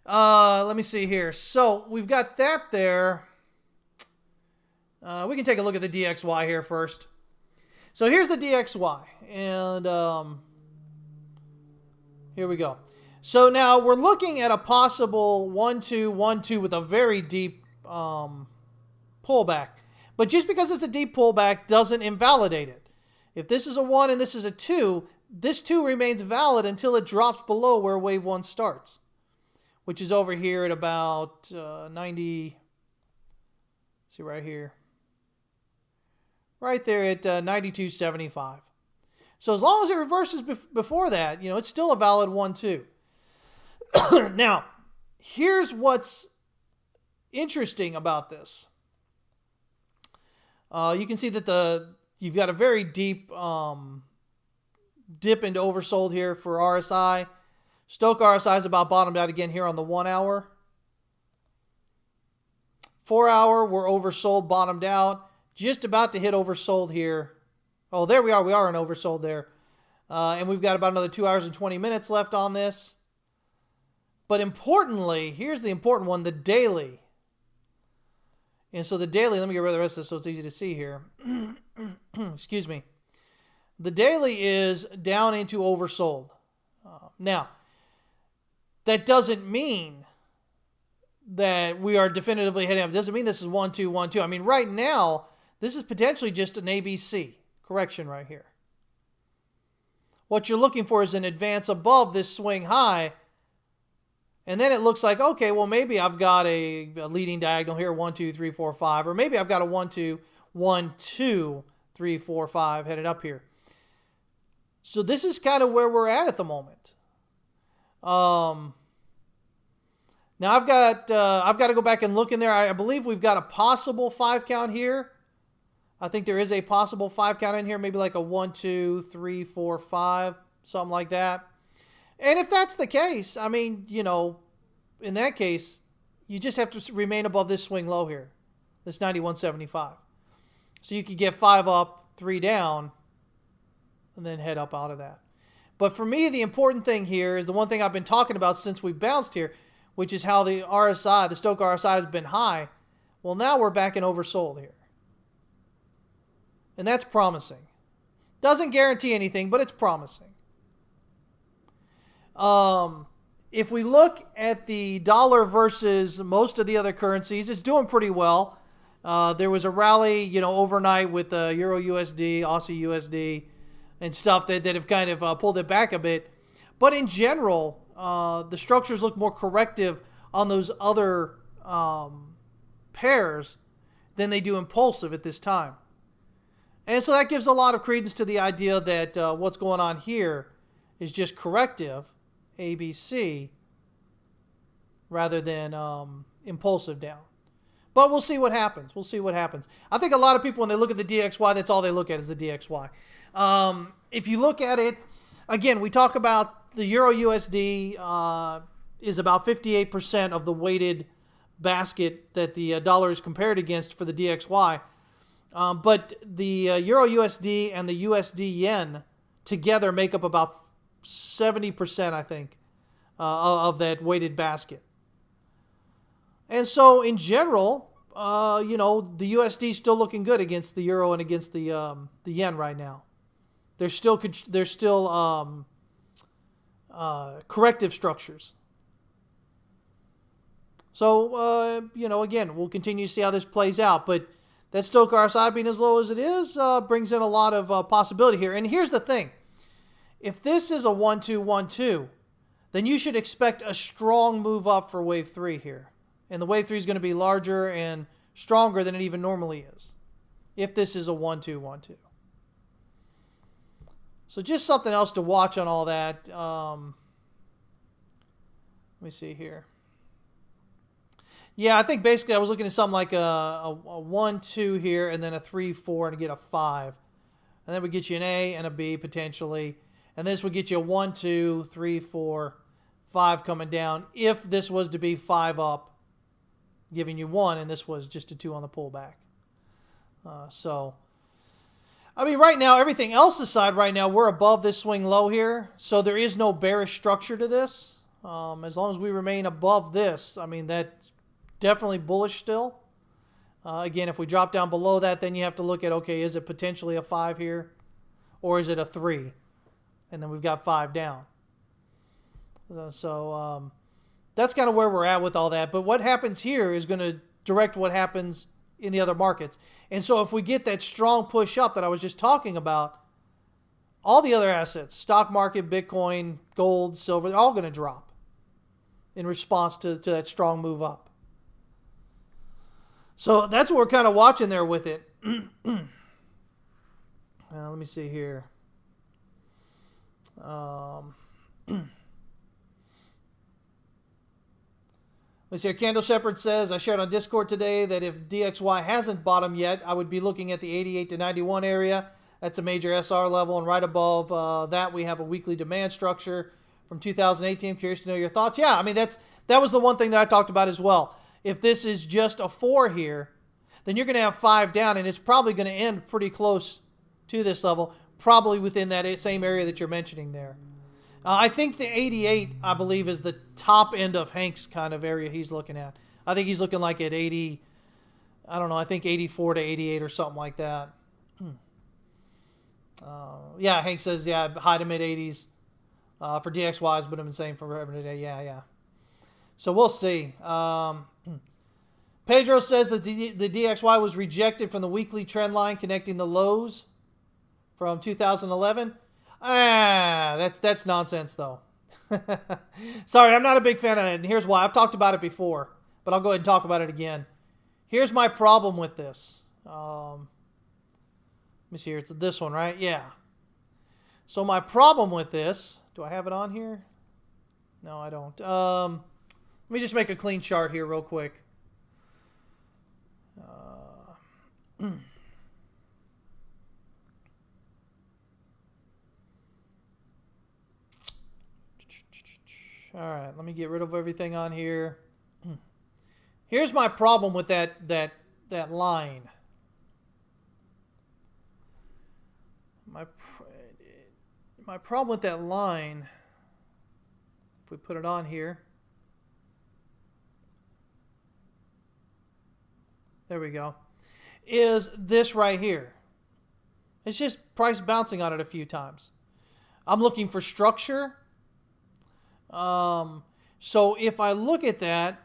Let me see here. So, we've got that there. We can take a look at the DXY here first. So, here's the DXY, and here we go. So, now we're looking at a possible 1-2, 1-2 with a very deep pullback. But just because it's a deep pullback doesn't invalidate it. If this is a 1 and this is a 2, this 2 remains valid until it drops below where wave 1 starts, which is over here at about 90. See right here. Right there at 92.75. So as long as it reverses before that, it's still a valid 1-2. Now, here's what's interesting about this. You can see that you've got a very deep dip into oversold here for RSI. Stochc RSI is about bottomed out again here on the 1 hour. 4 hour, we're oversold, bottomed out. Just about to hit oversold here. Oh, there we are. We are in oversold there. And we've got about another 2 hours and 20 minutes left on this. But importantly, here's the important one, the daily. And so the daily, let me get rid of the rest of this so it's easy to see here. Excuse me. The daily is down into oversold. Now, that doesn't mean that we are definitively heading up. It doesn't mean this is 1, 2, 1, 2. I mean, right now, this is potentially just an ABC correction right here. What you're looking for is an advance above this swing high. And then it looks like, okay, well, maybe I've got a leading diagonal here, 1, 2, 3, 4, 5. Or maybe I've got a 1, 2, 1, 2, 3, 4, 5 headed up here. So this is kind of where we're at the moment. Now I've got to go back and look in there. I believe we've got a possible 5 count here. I think there is a possible 5 count in here, maybe like a 1, 2, 3, 4, 5, something like that. And if that's the case, I mean, you know, in that case, you just have to remain above this swing low here, this 91.75. So you could get 5 up, 3 down, and then head up out of that. But for me, the important thing here is the one thing I've been talking about since we bounced here, which is how the RSI, the Stochc RSI has been high. Well, now we're back in oversold here. And that's promising. Doesn't guarantee anything, but it's promising. If we look at the dollar versus most of the other currencies, it's doing pretty well. There was a rally, you know, overnight with Euro USD, Aussie USD, and stuff that have kind of pulled it back a bit. But in general, the structures look more corrective on those other pairs than they do impulsive at this time. And so that gives a lot of credence to the idea that what's going on here is just corrective, ABC, rather than impulsive down. But we'll see what happens. We'll see what happens. I think a lot of people, when they look at the DXY, that's all they look at is the DXY. If you look at it, again, we talk about the Euro USD is about 58% of the weighted basket that the dollar is compared against for the DXY. But the Euro USD and the USD yen together make up about 70%, I think, of that weighted basket. And so, in general, you know, the USD is still looking good against the euro and against the yen right now. There's still corrective structures. So, you know, again, we'll continue to see how this plays out. But that Stochc RSI being as low as it is brings in a lot of possibility here. And here's the thing. If this is a 1-2-1-2, then you should expect a strong move up for wave 3 here. And the wave 3 is going to be larger and stronger than it even normally is, if this is a 1-2-1-2. So just something else to watch on all that. Let me see here. Yeah, I think basically I was looking at something like a 1-2 here, and then a 3-4, and get a 5. And that would get you an A and a B potentially. And this would get you a 1-2, 3-4, 5 coming down, if this was to be 5 up, giving you 1, and this was just a 2 on the pullback. So, I mean, right now, everything else aside, right now, we're above this swing low here, so there is no bearish structure to this. As long as we remain above this, I mean, that's definitely bullish still. Again, if we drop down below that, then you have to look at, okay, is it potentially a 5 here, or is it a 3? And then we've got 5 down. So, that's kind of where we're at with all that. But what happens here is going to direct what happens in the other markets. And so if we get that strong push up that I was just talking about, all the other assets, stock market, Bitcoin, gold, silver, they're all going to drop in response to that strong move up. So that's what we're kind of watching there with it. Let me see here. Let's see. Candle Shepherd says, I shared on Discord today that if DXY hasn't bottomed yet, I would be looking at the 88 to 91 area. That's a major SR level, and right above that we have a weekly demand structure from 2018. I'm curious to know your thoughts. Yeah, I mean, that was the one thing that I talked about as well. If this is just a 4 here, then you're going to have 5 down, and it's probably going to end pretty close to this level, probably within that same area that you're mentioning there. I think the 88, I believe, is the top end of Hank's kind of area he's looking at. I think he's looking like at 80, I don't know, I think 84 to 88 or something like that. Yeah, Hank says, yeah, high to mid 80s for DXYs, but I'm saying for every day. Yeah. So we'll see. Pedro says that the DXY was rejected from the weekly trend line connecting the lows from 2011. That's nonsense, though. Sorry, I'm not a big fan of it, and here's why. I've talked about it before, but I'll go ahead and talk about it again. Here's my problem with this. Let me see here. It's this one, right? Yeah. So my problem with this, do I have it on here? No, I don't. Let me just make a clean chart here real quick. All right, let me get rid of everything on here. Here's my problem with that line. My problem with that line, if we put it on here, there we go, is this right here. It's just price bouncing on it a few times. I'm looking for structure. So if I look at that,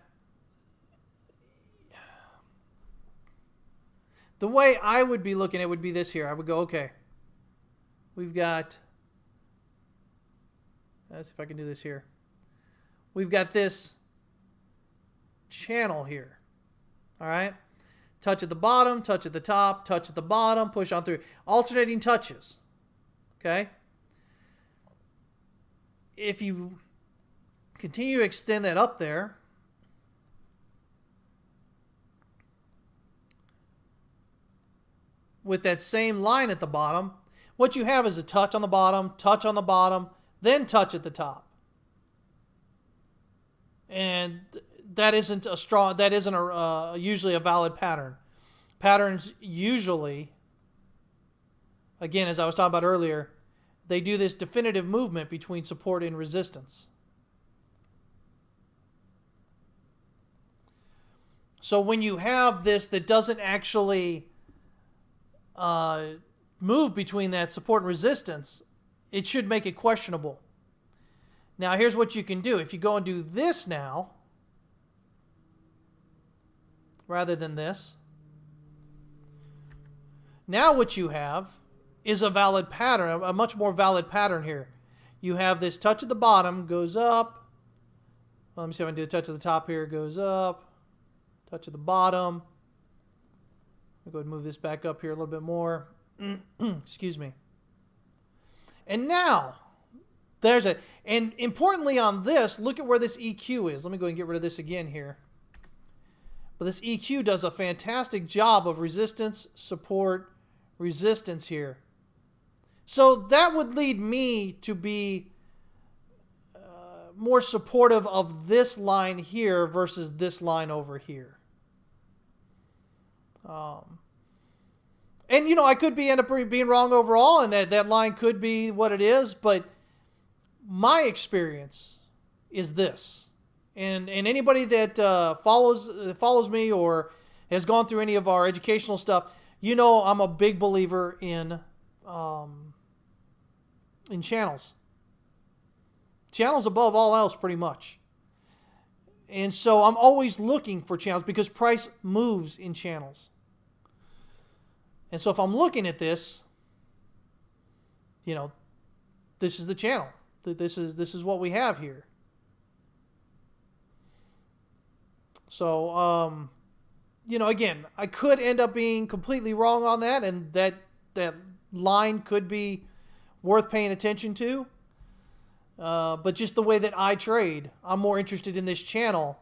the way I would be looking at it would be this here. I would go, okay, we've got, let's see if I can do this here. We've got this channel here. All right. Touch at the bottom, touch at the top, touch at the bottom, push on through. Alternating touches. Okay. If you continue to extend that up there, with that same line at the bottom, what you have is a touch on the bottom, then touch at the top. And that isn't usually a valid pattern. Patterns usually, again, as I was talking about earlier, they do this definitive movement between support and resistance. So when you have this that doesn't actually move between that support and resistance, it should make it questionable. Now, here's what you can do. If you go and do this now, rather than this, now what you have is a valid pattern, a much more valid pattern here. You have this touch at the bottom, goes up. Well, let me see if I can do a touch at the top here, goes up. Touch at the bottom. I'll go ahead and move this back up here a little bit more. Excuse me. And now, there's it. And importantly on this, look at where this EQ is. Let me go ahead and get rid of this again here. But this EQ does a fantastic job of resistance, support, resistance here. So that would lead me to be more supportive of this line here versus this line over here. And, I could end up being wrong overall, and that line could be what it is, but my experience is this. And anybody that follows me or has gone through any of our educational stuff, I'm a big believer in channels. Channels above all else, pretty much. And so I'm always looking for channels because price moves in channels. And so if I'm looking at this, this is the channel. This is what we have here. So, again, I could end up being completely wrong on that, and that line could be worth paying attention to. But just the way that I trade, I'm more interested in this channel,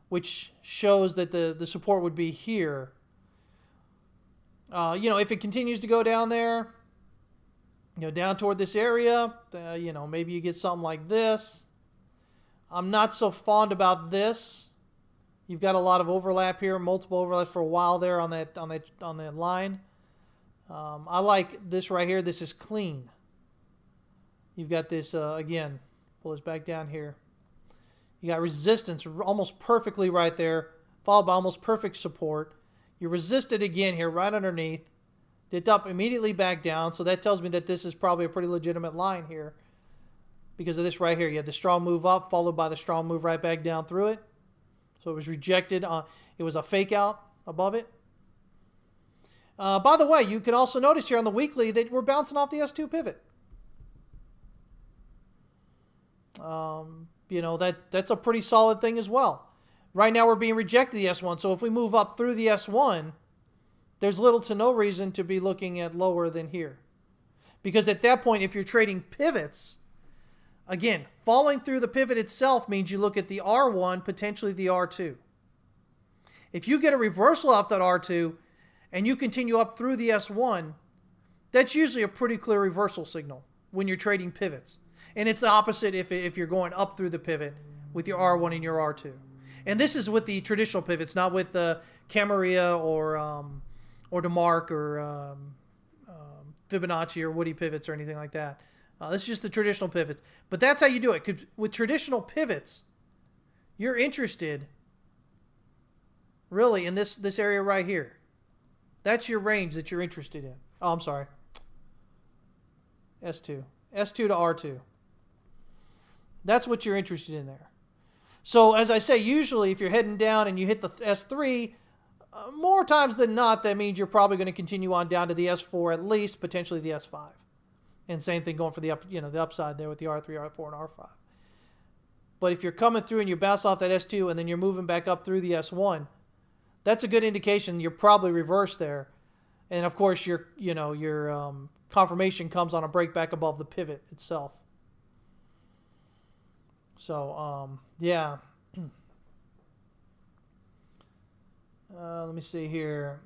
which shows that the support would be here. If it continues to go down there, down toward this area, maybe you get something like this. I'm not so fond about this. You've got a lot of overlap here, multiple overlaps for a while there on that line. I like this right here. This is clean. You've got this, again, pull this back down here. You got resistance almost perfectly right there, followed by almost perfect support. You resisted again here, right underneath. Dipped up, immediately back down. So that tells me that this is probably a pretty legitimate line here. Because of this right here. You had the strong move up, followed by the strong move right back down through it. So it was rejected. It was a fake out above it. By the way, you can also notice here on the weekly that we're bouncing off the S2 pivot. That's a pretty solid thing as well. Right now we're being rejected the S1. So if we move up through the S1, there's little to no reason to be looking at lower than here. Because at that point, if you're trading pivots, again, falling through the pivot itself means you look at the R1, potentially the R2. If you get a reversal off that R2 and you continue up through the S1, that's usually a pretty clear reversal signal when you're trading pivots. And it's the opposite if you're going up through the pivot with your R1 and your R2. And this is with the traditional pivots, not with the Camarilla or DeMark or Fibonacci or Woody pivots or anything like that. This is just the traditional pivots. But that's how you do it. With traditional pivots, you're interested really in this area right here. That's your range that you're interested in. Oh, I'm sorry. S2. S2 to R2. That's what you're interested in there. So as I say, usually if you're heading down and you hit the S3, more times than not, that means you're probably going to continue on down to the S4 at least, potentially the S5. And same thing going for the the upside there with the R3, R4, and R5. But if you're coming through and you bounce off that S2 and then you're moving back up through the S1, that's a good indication you're probably reversed there. And of course, your confirmation comes on a break back above the pivot itself. So, yeah. Let me see here.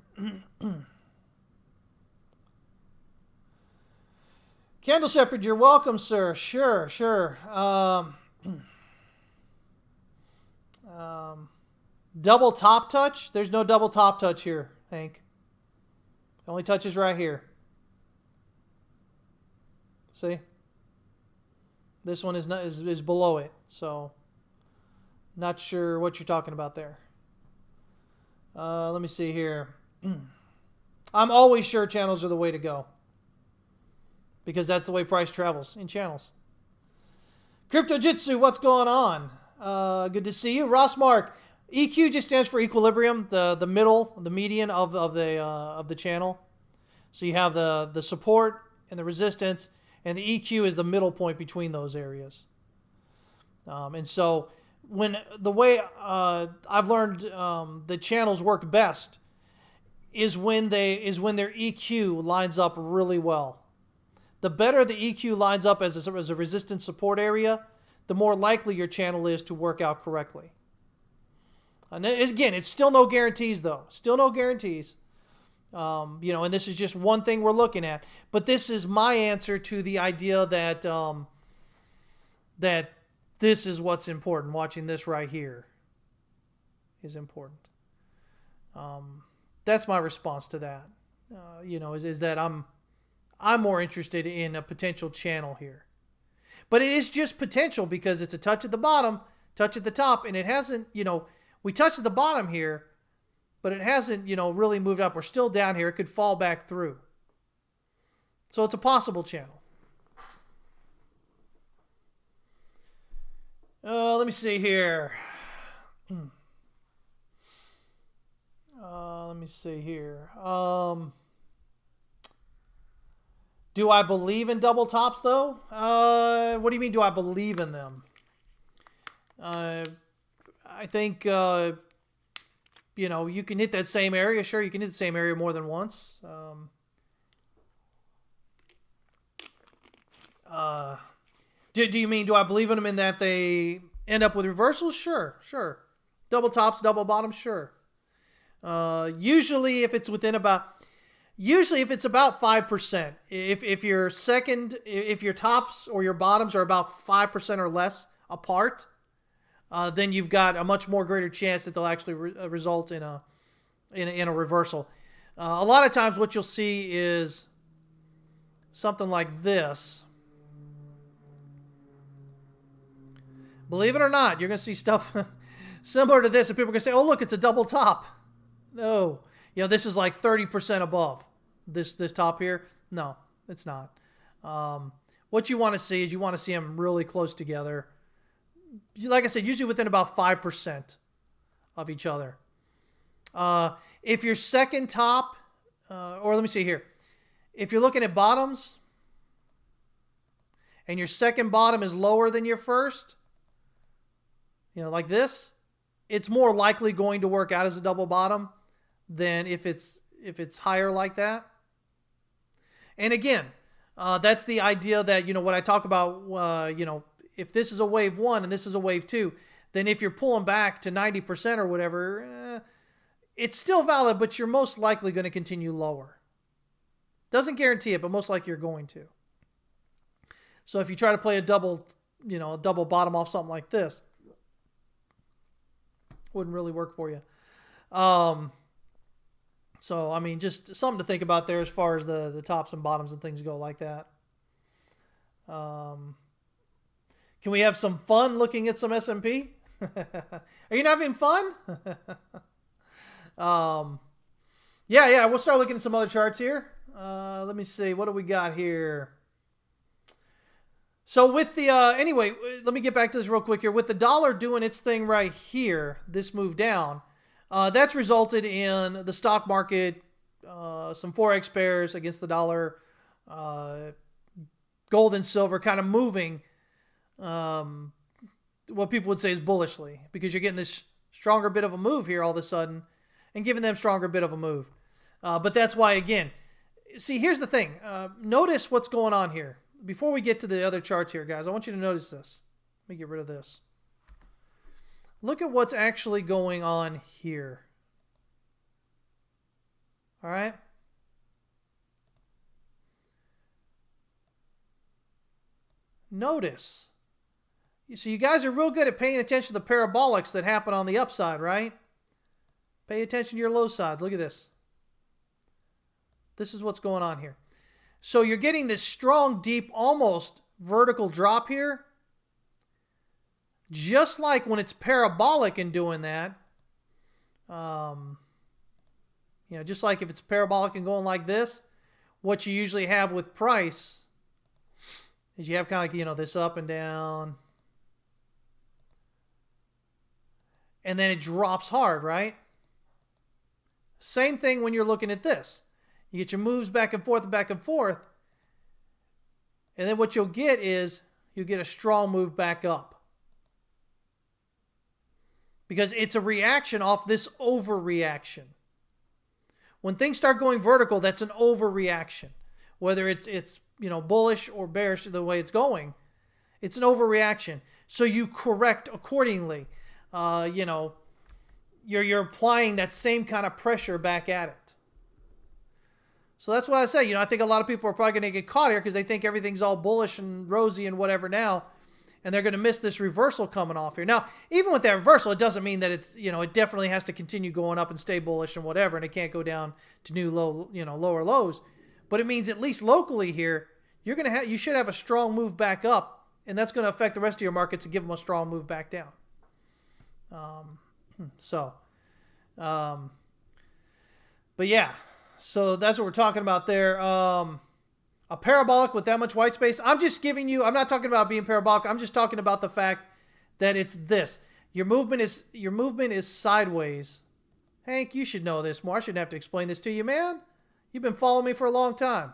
Candle Shepherd, you're welcome, sir. Sure. Double top touch? There's no double top touch here, Hank. The only touch is right here. See? This one is below it, so not sure what you're talking about there. Let me see here. I'm always sure channels are the way to go. Because that's the way price travels in channels. Crypto Jitsu, what's going on? Good to see you. Ross Mark, EQ just stands for equilibrium, the middle, the median of the channel. So you have the support and the resistance, and the EQ is the middle point between those areas. And so when the way I've learned the channels work best is when their EQ lines up really well. The better the EQ lines up as a resistance support area, the more likely your channel is to work out correctly. And again, it's still no guarantees though. Still no guarantees. And this is just one thing we're looking at. But this is my answer to the idea that that this is what's important. Watching this right here is important. That's my response to that. Is that I'm more interested in a potential channel here. But it is just potential because it's a touch at the bottom, touch at the top, and it hasn't, we touched at the bottom here, but it hasn't, really moved up. We're still down here. It could fall back through. So it's a possible channel. Let me see here. Do I believe in double tops, though? What do you mean, do I believe in them? I think, you can hit that same area. Sure, you can hit the same area more than once. Do you mean, do I believe in them in that they end up with reversals? Sure. Double tops, double bottoms, sure. Usually if it's about 5%, if your tops or your bottoms are about 5% or less apart, then you've got a much more greater chance that they'll actually result in a reversal. A lot of times what you'll see is something like this. Believe it or not, you're going to see stuff similar to this, and people are going to say, oh, look, it's a double top. No. This is like 30% above this top here. No, it's not. What you want to see is you want to see them really close together. Like I said, usually within about 5% of each other. If your second top, or let me see here. If you're looking at bottoms and your second bottom is lower than your first, like this, it's more likely going to work out as a double bottom than if it's higher like that. And again, that's the idea that, what I talk about, if this is a wave 1 and this is a wave 2, then if you're pulling back to 90% or whatever, it's still valid, but you're most likely going to continue lower. Doesn't guarantee it, but most likely you're going to. So if you try to play a double bottom off something like this, wouldn't really work for you. So, I mean, just something to think about there as far as the tops and bottoms and things go like that. Can we have some fun looking at some S&P? Are you not having fun? Yeah, we'll start looking at some other charts here. Let me see. What do we got here? So with the, anyway, let me get back to this real quick here. With the dollar doing its thing right here, this move down, that's resulted in the stock market, some Forex pairs against the dollar, gold and silver kind of moving, what people would say is bullishly, because you're getting this stronger bit of a move here all of a sudden and giving them stronger bit of a move. But that's why, again, see, here's the thing. Notice what's going on here. Before we get to the other charts here, guys, I want you to notice this. Let me get rid of this. Look at what's actually going on here. All right? Notice. So you guys are real good at paying attention to the parabolics that happen on the upside, right? Pay attention to your low sides. Look at this. This is what's going on here. So you're getting this strong, deep, almost vertical drop here. Just like when it's parabolic and doing that, just like if it's parabolic and going like this, what you usually have with price is you have kind of like, this up and down. And then it drops hard, right? Same thing when you're looking at this. You get your moves back and forth and back and forth. And then what you'll get is you'll get a strong move back up. Because it's a reaction off this overreaction. When things start going vertical, that's an overreaction. Whether it's bullish or bearish the way it's going, it's an overreaction. So you correct accordingly. You're applying that same kind of pressure back at it. So that's what I say. I think a lot of people are probably going to get caught here because they think everything's all bullish and rosy and whatever now, and they're going to miss this reversal coming off here. Now, even with that reversal, it doesn't mean that it's, it definitely has to continue going up and stay bullish and whatever, and it can't go down to new lower lows. But it means at least locally here, you should have a strong move back up, and that's going to affect the rest of your markets and give them a strong move back down. But yeah. So that's what we're talking about there. A parabolic with that much white space. I'm not talking about being parabolic. I'm just talking about the fact that it's this. Your movement is sideways. Hank, you should know this more. I shouldn't have to explain this to you, man. You've been following me for a long time.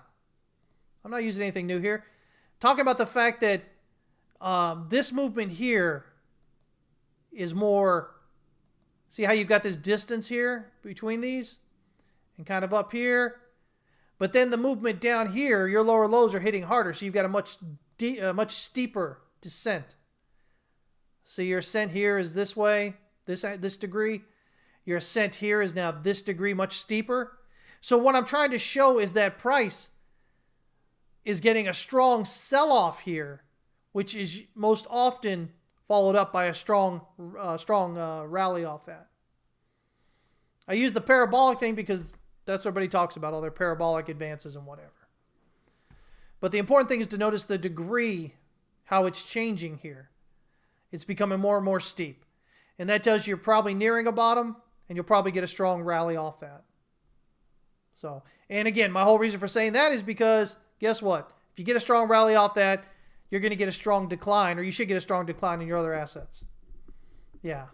I'm not using anything new here. Talking about the fact that this movement here is more... See how you've got this distance here between these? And kind of up here. But then the movement down here, your lower lows are hitting harder. So you've got a much steeper descent. So your ascent here is this way. this degree. Your ascent here is now this degree much steeper. So what I'm trying to show is that price is getting a strong sell-off here, which is most often followed up by a strong rally off that. I use the parabolic thing because that's what everybody talks about, all their parabolic advances and whatever. But the important thing is to notice the degree, how it's changing here. It's becoming more and more steep. And that tells you you're probably nearing a bottom, and you'll probably get a strong rally off that. So, and again, my whole reason for saying that is because, guess what? If you get a strong rally off that, you're going to get a strong decline, or you should get a strong decline in your other assets. Yeah.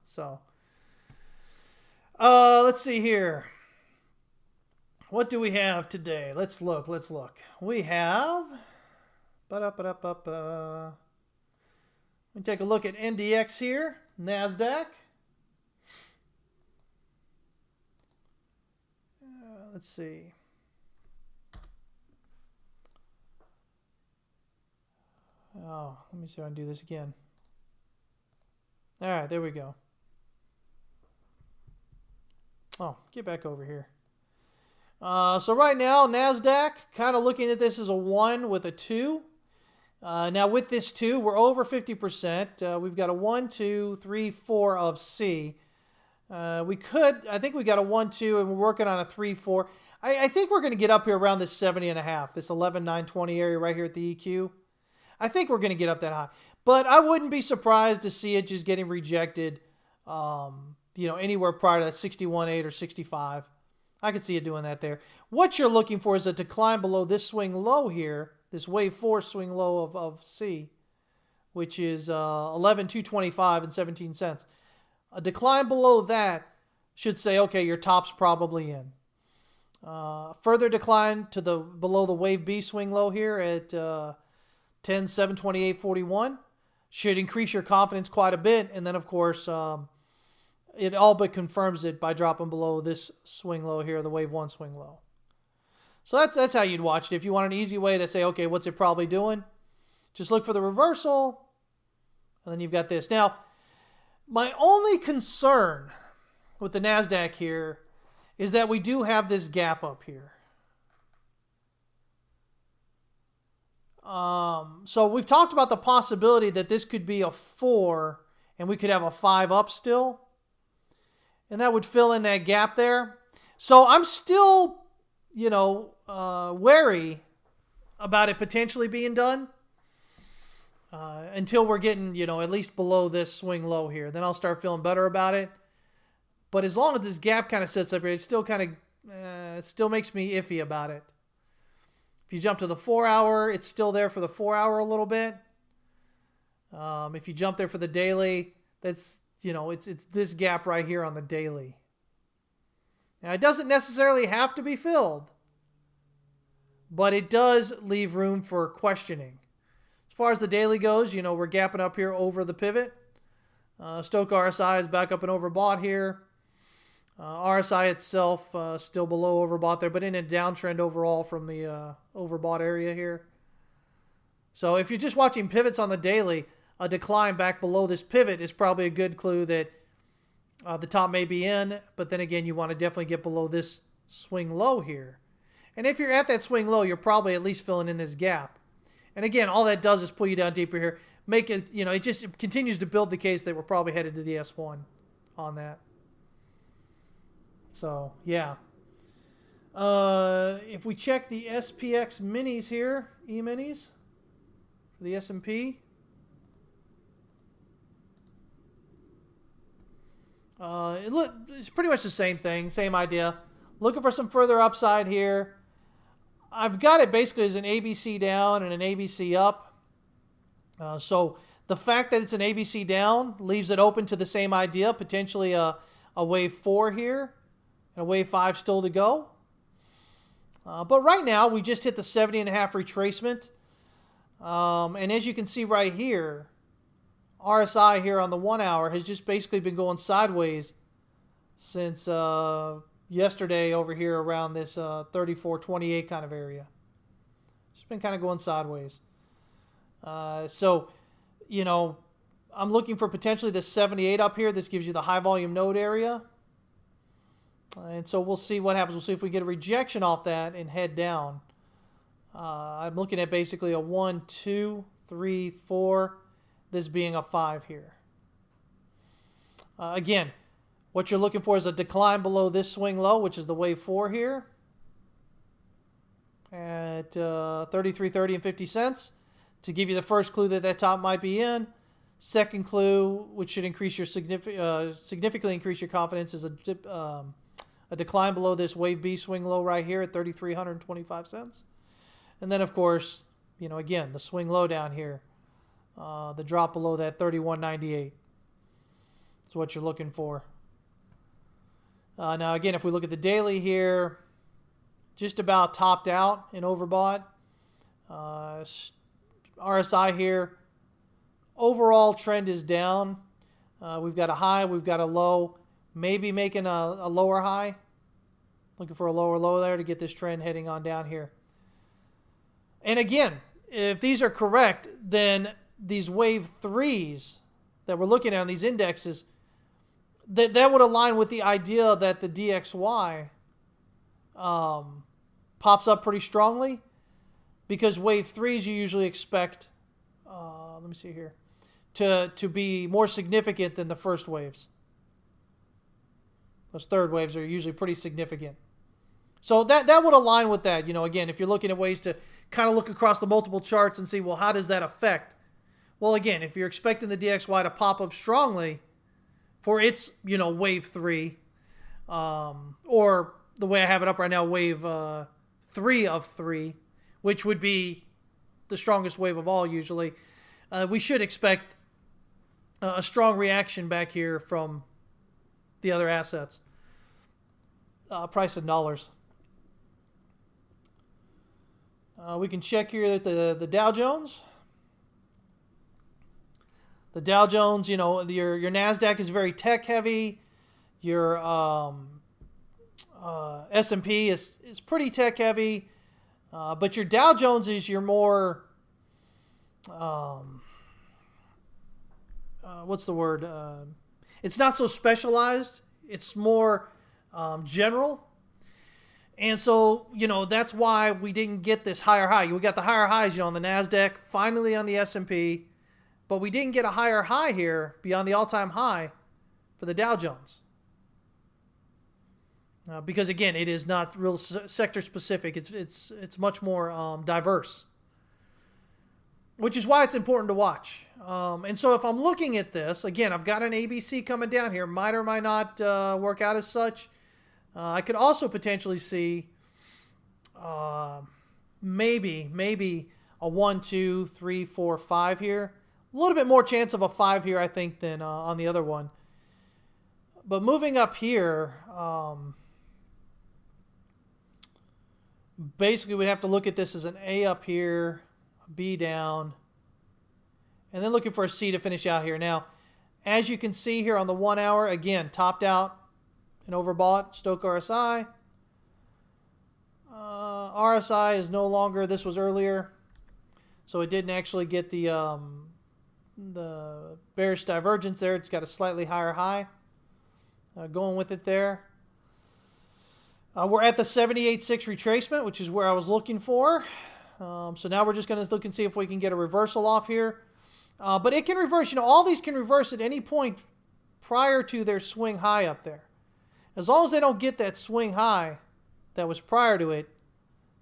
So, let's see here. What do we have today? Let's look. We have... Let me take a look at NDX here. NASDAQ. Let's see. Oh, let me see if I can do this again. All right, there we go. Oh, get back over here. So right now, NASDAQ, kind of looking at this as a 1 with a 2. Now with this 2, we're over 50%. We've got a 1, 2, 3, 4 of C. I think we got a 1, 2, and we're working on a 3, 4. I think we're going to get up here around this 70.5, this 11,920 area right here at the EQ. I think we're going to get up that high. But I wouldn't be surprised to see it just getting rejected, anywhere prior to that 61.8 or 65. I could see it doing that there. What you're looking for is a decline below this swing low here, this wave 4 swing low of C, which is 11,225 and 17 cents. A decline below that should say, okay, your top's probably in. Further decline to below the wave B swing low here at 10,728.41 should increase your confidence quite a bit. And then, of course, it all but confirms it by dropping below this swing low here, the wave 1 swing low. So that's how you'd watch it. If you want an easy way to say, okay, what's it probably doing? Just look for the reversal, and then you've got this. Now, my only concern with the NASDAQ here is that we do have this gap up here. So we've talked about the possibility that this could be a 4, and we could have a 5 up still. And that would fill in that gap there. So I'm still, wary about it potentially being done until we're getting, at least below this swing low here. Then I'll start feeling better about it. But as long as this gap kind of sits up here, it still it still makes me iffy about it. If you jump to the 4 hour, it's still there for the 4 hour a little bit. If you jump there for the daily, that's, it's this gap right here on the daily. Now, it doesn't necessarily have to be filled, but it does leave room for questioning. As far as the daily goes, we're gapping up here over the pivot. Stochc RSI is back up and overbought here. RSI itself still below overbought there, but in a downtrend overall from the overbought area here. So if you're just watching pivots on the daily, a decline back below this pivot is probably a good clue that the top may be in, but then again, you want to definitely get below this swing low here. And if you're at that swing low, you're probably at least filling in this gap. And again, all that does is pull you down deeper here. Make it, it continues to build the case that we're probably headed to the S1 on that. So, yeah. If we check the SPX minis here, E-minis, for the S&P, it's pretty much the same thing, same idea. Looking for some further upside here. I've got it basically as an ABC down and an ABC up. So the fact that it's an ABC down leaves it open to the same idea, potentially a wave 4 here, and a wave 5 still to go. But right now, we just hit the 70.5 retracement. And as you can see right here, RSI here on the 1 hour has just basically been going sideways since yesterday over here around this 34.28 kind of area. It's been kind of going sideways. So, I'm looking for potentially this 78 up here. This gives you the high volume node area. And so we'll see what happens. We'll see if we get a rejection off that and head down. I'm looking at basically a 1, 2, 3, 4. This being a 5 here. Again, what you're looking for is a decline below this swing low, which is the wave 4 here. At 33.30 and 50 cents. To give you the first clue that that top might be in. Second clue, which should increase your significantly increase your confidence, is a decline below this wave B swing low right here at 3,325 cents. And then, of course, you know, again, the swing low down here, the drop below that 31.98 is what you're looking for. Now, again, if we look at the daily here, just about topped out and overbought. RSI here. Overall trend is down. We've got a high, we've got a low, maybe making a lower high. Looking for a lower low there to get this trend heading on down here. And again, if these are correct, then these wave 3s that we're looking at on these indexes, that would align with the idea that the DXY pops up pretty strongly, because wave 3s you usually expect, let me see here, to be more significant than the first waves. Those third waves are usually pretty significant. So that would align with that. You know, again, if you're looking at ways to kind of look across the multiple charts and see, well, how does that affect? Well, again, if you're expecting the DXY to pop up strongly for its, you know, wave 3, or the way I have it up right now, wave 3 of 3, which would be the strongest wave of all usually, we should expect a strong reaction back here from the other assets. Price in dollars. We can check here that the Dow Jones. The Dow Jones, you know, your NASDAQ is very tech heavy. Your S&P is pretty tech heavy. But your Dow Jones is your more, what's the word? It's not so specialized. It's more general. And so, you know, that's why we didn't get this higher high. We got the higher highs, you know, on the NASDAQ, finally on the S&P. But we didn't get a higher high here beyond the all-time high for the Dow Jones. Because, again, it is not real sector specific. It's much more diverse, which is why it's important to watch. And so if I'm looking at this, again, I've got an ABC coming down here. Might or might not work out as such. I could also potentially see maybe a 1, 2, 3, 4, 5 here. A little bit more chance of a 5 here, I think, than on the other one. But moving up here, basically we'd have to look at this as an A up here, a B down, and then looking for a C to finish out here. Now, as you can see here on the 1 hour, again, topped out and overbought, Stochk RSI. RSI is no longer, this was earlier, so it didn't actually get the bearish divergence there. It's got a slightly higher high going with it there. We're at the 78.6 retracement, which is where I was looking for. So now we're just going to look and see if we can get a reversal off here. But it can reverse. You know, all these can reverse at any point prior to their swing high up there. As long as they don't get that swing high that was prior to it,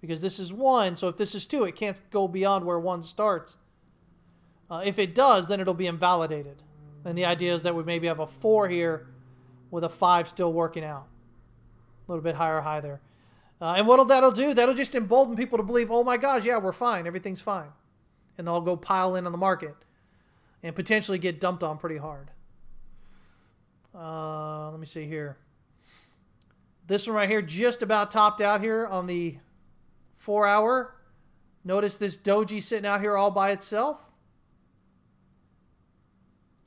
because this is 1, so if this is 2, it can't go beyond where 1 starts. If it does, then it'll be invalidated. And the idea is that we maybe have a 4 here with a 5 still working out. A little bit higher high there. And what that'll do, that'll just embolden people to believe, oh my gosh, yeah, we're fine. Everything's fine. And they'll go pile in on the market and potentially get dumped on pretty hard. Let me see here. This one right here just about topped out here on the 4 hour. Notice this doji sitting out here all by itself.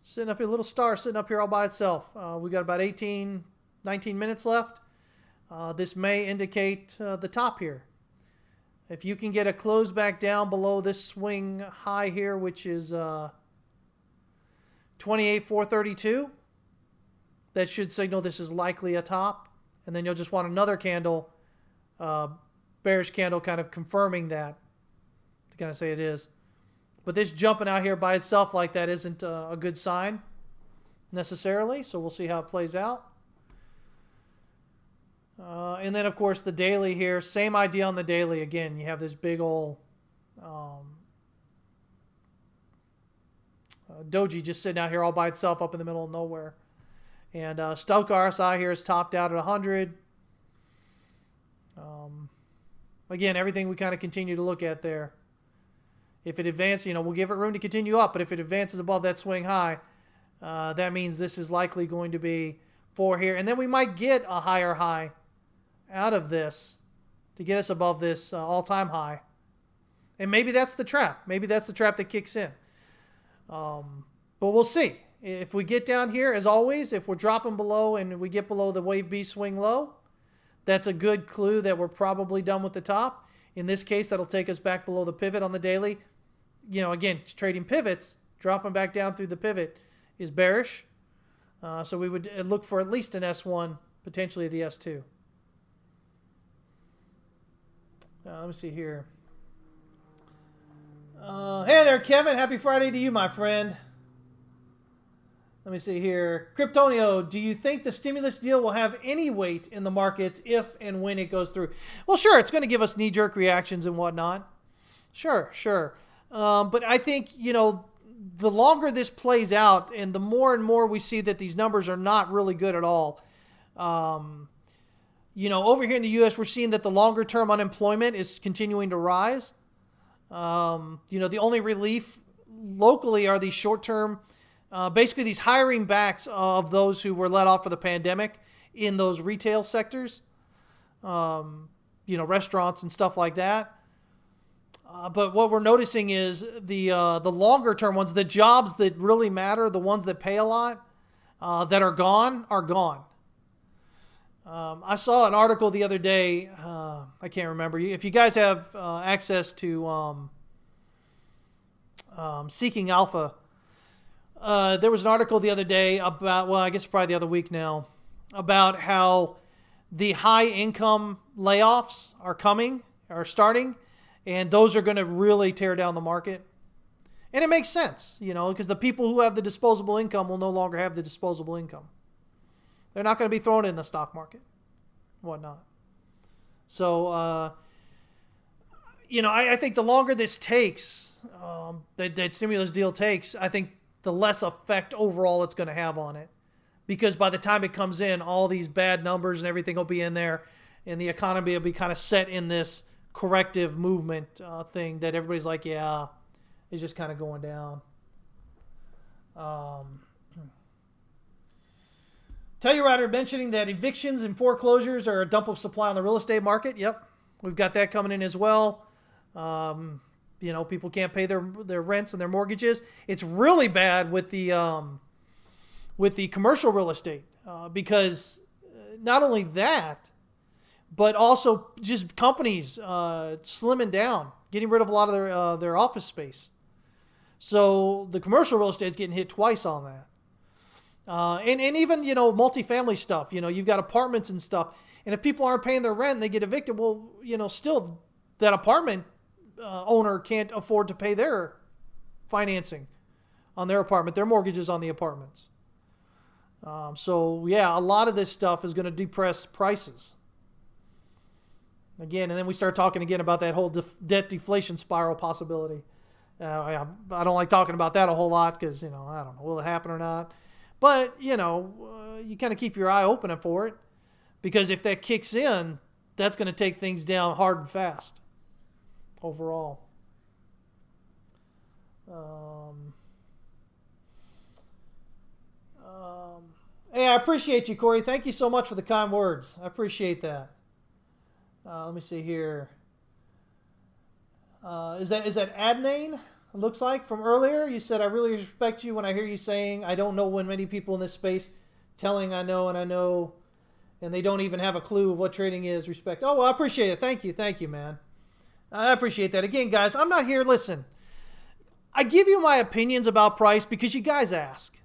Sitting up here, little star sitting up here all by itself. We got about 19 minutes left. This may indicate the top here. If you can get a close back down below this swing high here, which is 28,432. That should signal this is likely a top. And then you'll just want another candle, bearish candle, kind of confirming that to kind of say it is. But this jumping out here by itself like that isn't a good sign necessarily. So we'll see how it plays out. And then, of course, the daily here. Same idea on the daily. Again, you have this big old doji just sitting out here all by itself up in the middle of nowhere. And Stochastic RSI here is topped out at 100. Again, everything we kind of continue to look at there. If it advances, we'll give it room to continue up. But if it advances above that swing high, that means this is likely going to be 4 here. And then we might get a higher high out of this to get us above this all-time high. And maybe that's the trap. Maybe that's the trap that kicks in. But we'll see. If we get down here, as always, if we're dropping below and we get below the wave B swing low, that's a good clue that we're probably done with the top. In this case, that'll take us back below the pivot on the daily. Again, trading pivots, dropping back down through the pivot is bearish. So we would look for at least an S1, potentially the S2. Let me see here. Hey there, Kevin. Happy Friday to you, my friend. Let me see here. Kryptonio, do you think the stimulus deal will have any weight in the markets if and when it goes through? Well, sure. It's going to give us knee-jerk reactions and whatnot. Sure. But I think, the longer this plays out and the more and more we see that these numbers are not really good at all. Over here in the U.S., we're seeing that the longer-term unemployment is continuing to rise. The only relief locally are these short-term, basically these hiring backs of those who were let off for the pandemic in those retail sectors, restaurants and stuff like that. But what we're noticing is the longer-term ones, the jobs that really matter, the ones that pay a lot, that are gone, are gone. I saw an article the other day. I can't remember. If you guys have access to Seeking Alpha, there was an article the other day about, I guess probably the other week now, about how the high-income layoffs are starting, and those are going to really tear down the market. And it makes sense, because the people who have the disposable income will no longer have the disposable income. They're not going to be thrown in the stock market, whatnot. So, I think the longer this takes, that stimulus deal takes, I think the less effect overall it's going to have on it. Because by the time it comes in, all these bad numbers and everything will be in there, and the economy will be kind of set in this corrective movement thing that everybody's like, yeah, it's just kind of going down. Telluride mentioning that evictions and foreclosures are a dump of supply on the real estate market. Yep, we've got that coming in as well. People can't pay their rents and their mortgages. It's really bad with the commercial real estate because not only that, but also just companies slimming down, getting rid of a lot of their office space. So the commercial real estate is getting hit twice on that. And even, multifamily stuff, you've got apartments and stuff. And if people aren't paying their rent and they get evicted, well, still that apartment owner can't afford to pay their financing on their apartment, their mortgages on the apartments. A lot of this stuff is going to depress prices. Again, and then we start talking again about that whole debt deflation spiral possibility. I don't like talking about that a whole lot because, I don't know, will it happen or not? But, you kind of keep your eye open for it because if that kicks in, that's going to take things down hard and fast overall. Hey, I appreciate you, Corey. Thank you so much for the kind words. I appreciate that. Let me see here. Is that Adnane? It looks like from earlier. You said, I really respect you when I hear you saying, I don't know when many people in this space telling I know and I know, and they don't even have a clue of what trading is. Respect. Oh, well, I appreciate it. Thank you, man. I appreciate that. Again, guys, I'm not here. Listen, I give you my opinions about price because you guys ask.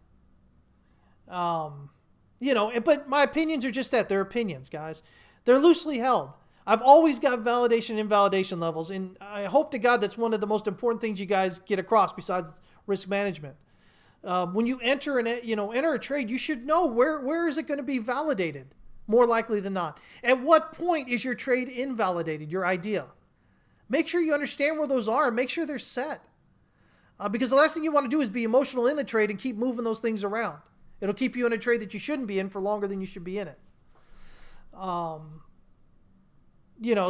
But my opinions are just that. They're opinions, guys. They're loosely held. I've always got validation and invalidation levels, and I hope to God that's one of the most important things you guys get across besides risk management. When you enter a trade, you should know where is it going to be validated, more likely than not. At what point is your trade invalidated, your idea? Make sure you understand where those are and make sure they're set. Because the last thing you want to do is be emotional in the trade and keep moving those things around. It'll keep you in a trade that you shouldn't be in for longer than you should be in it.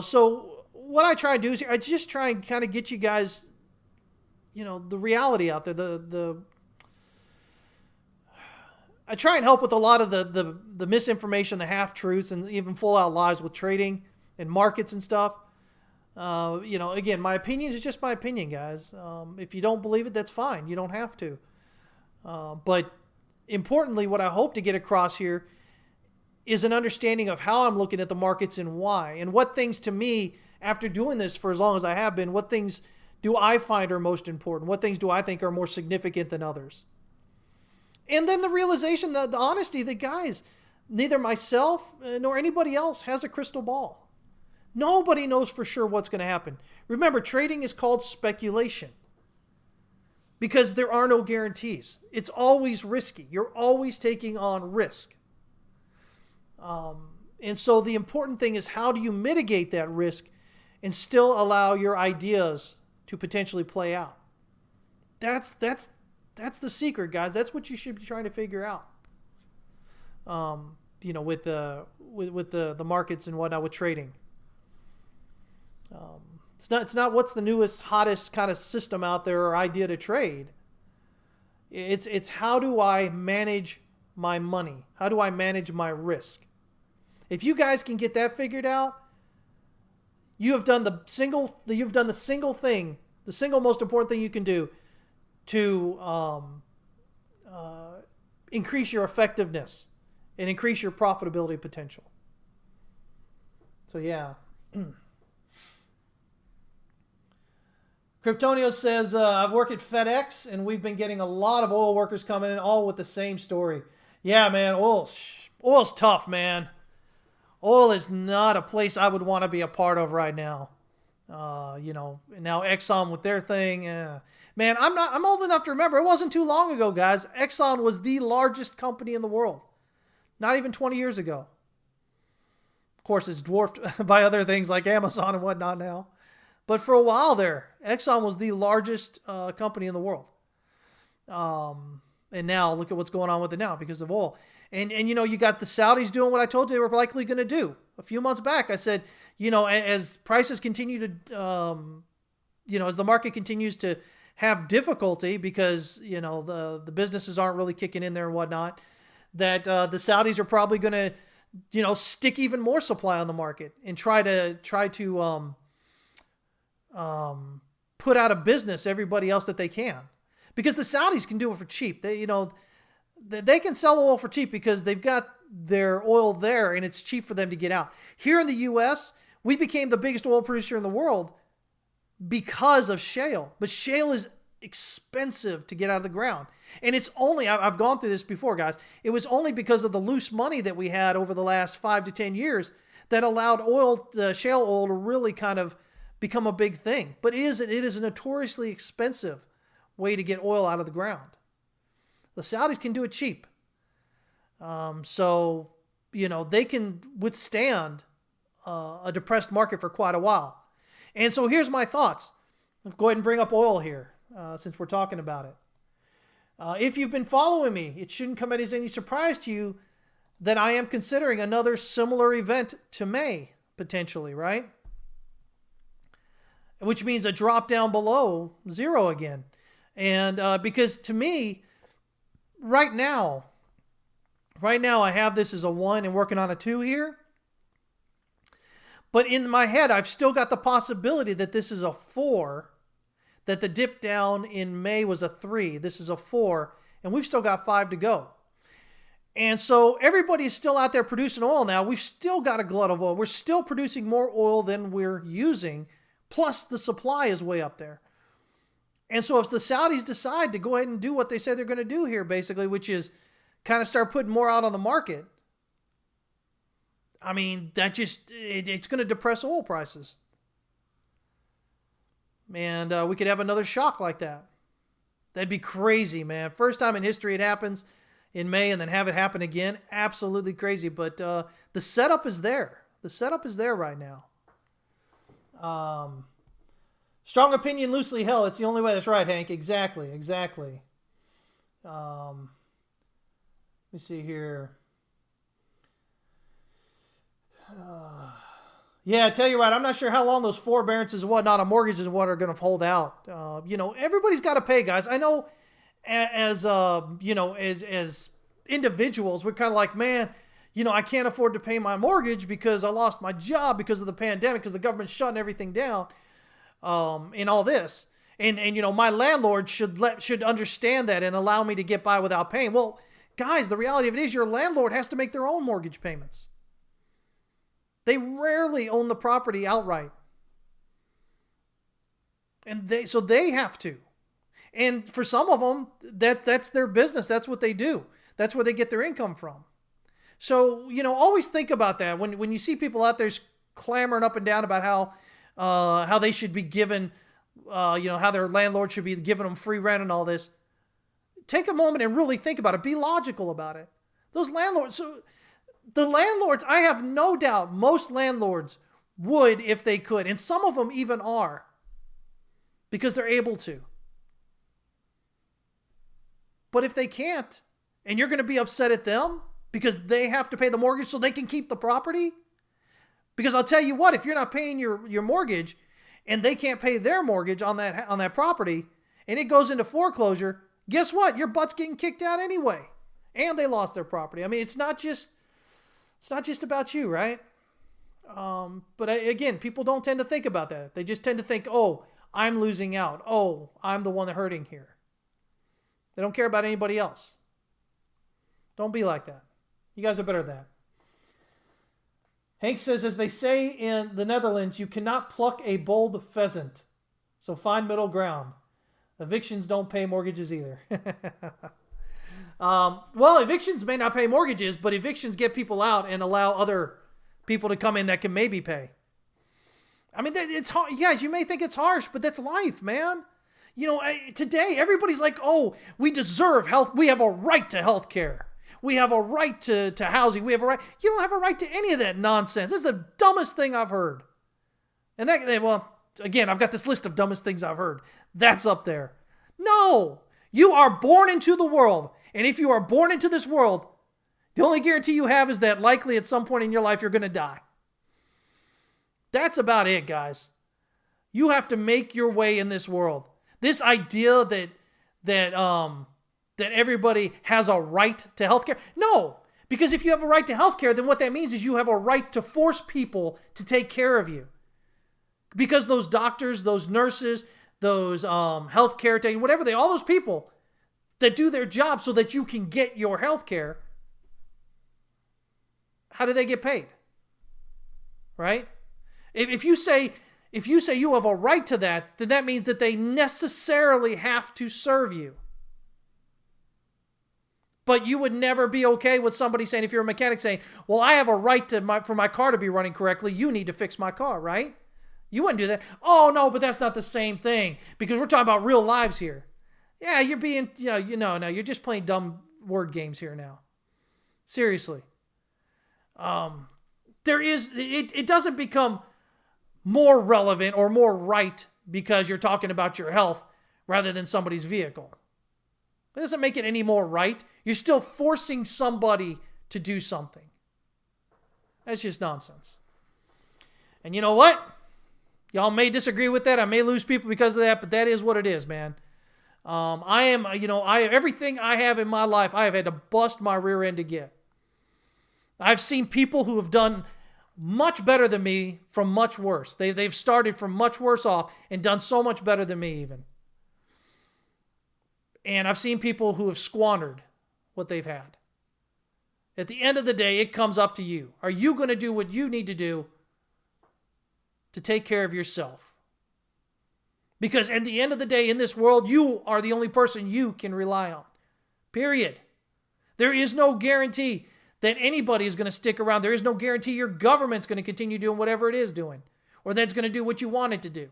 So what I try to do is I just try and kind of get you guys, the reality out there. I try and help with a lot of the misinformation, the half-truths, and even full-out lies with trading and markets and stuff. Again, my opinion is just my opinion, guys. If you don't believe it, that's fine. You don't have to. But importantly, what I hope to get across here is an understanding of how I'm looking at the markets and why. And what things to me, after doing this for as long as I have been, what things do I find are most important? What things do I think are more significant than others? And then the realization, the honesty that, guys, neither myself nor anybody else has a crystal ball. Nobody knows for sure what's going to happen. Remember, trading is called speculation because there are no guarantees. It's always risky. You're always taking on risk. And so the important thing is, how do you mitigate that risk and still allow your ideas to potentially play out? That's the secret, guys. That's what you should be trying to figure out. With the markets and whatnot, with trading. It's not what's the newest, hottest kind of system out there or idea to trade. It's how do I manage my money? How do I manage my risk? If you guys can get that figured out, you have done the single thing, the single most important thing you can do to increase your effectiveness and increase your profitability potential. So yeah. Kryptonio says, I've worked at FedEx and we've been getting a lot of oil workers coming in, all with the same story. Yeah, man, oil's tough, man. Oil is not a place I would want to be a part of right now. Now Exxon with their thing. Man, I'm old enough to remember. It wasn't too long ago, guys. Exxon was the largest company in the world. Not even 20 years ago. Of course, it's dwarfed by other things like Amazon and whatnot now. But for a while there, Exxon was the largest company in the world. And now look at what's going on with it now because of oil. And you got the Saudis doing what I told you they were likely going to do. A few months back, I said, as prices continue to, as the market continues to have difficulty because, the businesses aren't really kicking in there and whatnot, that the Saudis are probably going to, stick even more supply on the market and try to put out of business everybody else that they can. Because the Saudis can do it for cheap. They can sell oil for cheap because they've got their oil there and it's cheap for them to get out. Here in the U.S., we became the biggest oil producer in the world because of shale. But shale is expensive to get out of the ground. And it's only, I've gone through this before, guys, it was only because of the loose money that we had over the last 5 to 10 years that allowed shale oil to really kind of become a big thing. But it is a notoriously expensive way to get oil out of the ground. The Saudis can do it cheap. They can withstand a depressed market for quite a while. And so here's my thoughts. I'll go ahead and bring up oil here since we're talking about it. If you've been following me, it shouldn't come as any surprise to you that I am considering another similar event to May, potentially, right? Which means a drop down below zero again. And because to me, right now I have this as a 1 and working on a 2 here. But in my head, I've still got the possibility that this is a 4, that the dip down in May was a 3. This is a 4, and we've still got 5 to go. And so everybody is still out there producing oil now. We've still got a glut of oil. We're still producing more oil than we're using, plus the supply is way up there. And so if the Saudis decide to go ahead and do what they say they're going to do here, basically, which is kind of start putting more out on the market, I mean, it's going to depress oil prices. And we could have another shock like that. That'd be crazy, man. First time in history it happens in May, and then have it happen again. Absolutely crazy. But the setup is there. The setup is there right now. Strong opinion, loosely held. It's the only way. That's right, Hank. Exactly. Let me see here. Yeah, I tell you right. I'm not sure how long those forbearances and whatnot on mortgages and what are going to hold out. Everybody's got to pay, guys. I know, as individuals, we're kind of like, man, I can't afford to pay my mortgage because I lost my job because of the pandemic, because the government's shutting everything down, and all this. And my landlord should understand that and allow me to get by without paying. Well, guys, the reality of it is your landlord has to make their own mortgage payments. They rarely own the property outright. And they have to. And for some of them, that's their business. That's what they do. That's where they get their income from. So, always think about that. When you see people out there clamoring up and down about how they should be given, how their landlord should be giving them free rent and all this, take a moment and really think about it. Be logical about it. Those landlords... The landlords, I have no doubt most landlords would if they could. And some of them even are. Because they're able to. But if they can't, and you're going to be upset at them because they have to pay the mortgage so they can keep the property. Because I'll tell you what, if you're not paying your mortgage and they can't pay their mortgage on that property and it goes into foreclosure, guess what? Your butt's getting kicked out anyway. And they lost their property. I mean, it's not just about you, right? But again, people don't tend to think about that. They just tend to think, oh, I'm losing out. Oh, I'm the one that's hurting here. They don't care about anybody else. Don't be like that. You guys are better than that. Hank says, as they say in the Netherlands, you cannot pluck a bold pheasant. So find middle ground. Evictions don't pay mortgages either. Well, evictions may not pay mortgages, but evictions get people out and allow other people to come in that can maybe pay. I mean, it's hard. Guys, you may think it's harsh, but that's life, man. Today, everybody's like, oh, we deserve health. We have a right to health care. We have a right to housing. We have a right. You don't have a right to any of that nonsense. This is the dumbest thing I've heard. And again, I've got this list of dumbest things I've heard. That's up there. No, you are born into the world. And if you are born into this world, the only guarantee you have is that likely at some point in your life, you're going to die. That's about it, guys. You have to make your way in this world. This idea that everybody has a right to healthcare. No, because if you have a right to healthcare, then what that means is you have a right to force people to take care of you. Because those doctors, those nurses, those healthcare, whatever all those people that do their job so that you can get your health care, how do they get paid? Right? If you say you have a right to that, then that means that they necessarily have to serve you. But you would never be okay with somebody saying, if you're a mechanic saying, well, I have a right for my car to be running correctly, you need to fix my car, right? You wouldn't do that. Oh, no, but that's not the same thing because we're talking about real lives here. Yeah, you're being, no, you're just playing dumb word games here now. Seriously. It doesn't become more relevant or more right because you're talking about your health rather than somebody's vehicle. It doesn't make it any more right. You're still forcing somebody to do something. That's just nonsense. And you know what? Y'all may disagree with that. I may lose people because of that, but that is what it is, man. Everything I have in my life, I have had to bust my rear end to get. I've seen people who have done much better than me from much worse. They've started from much worse off and done so much better than me even. And I've seen people who have squandered what they've had. At the end of the day, it comes up to you. Are you going to do what you need to do to take care of yourself? Because at the end of the day, in this world, you are the only person you can rely on. Period. There is no guarantee that anybody is going to stick around. There is no guarantee your government's going to continue doing whatever it is doing, or that's going to do what you want it to do.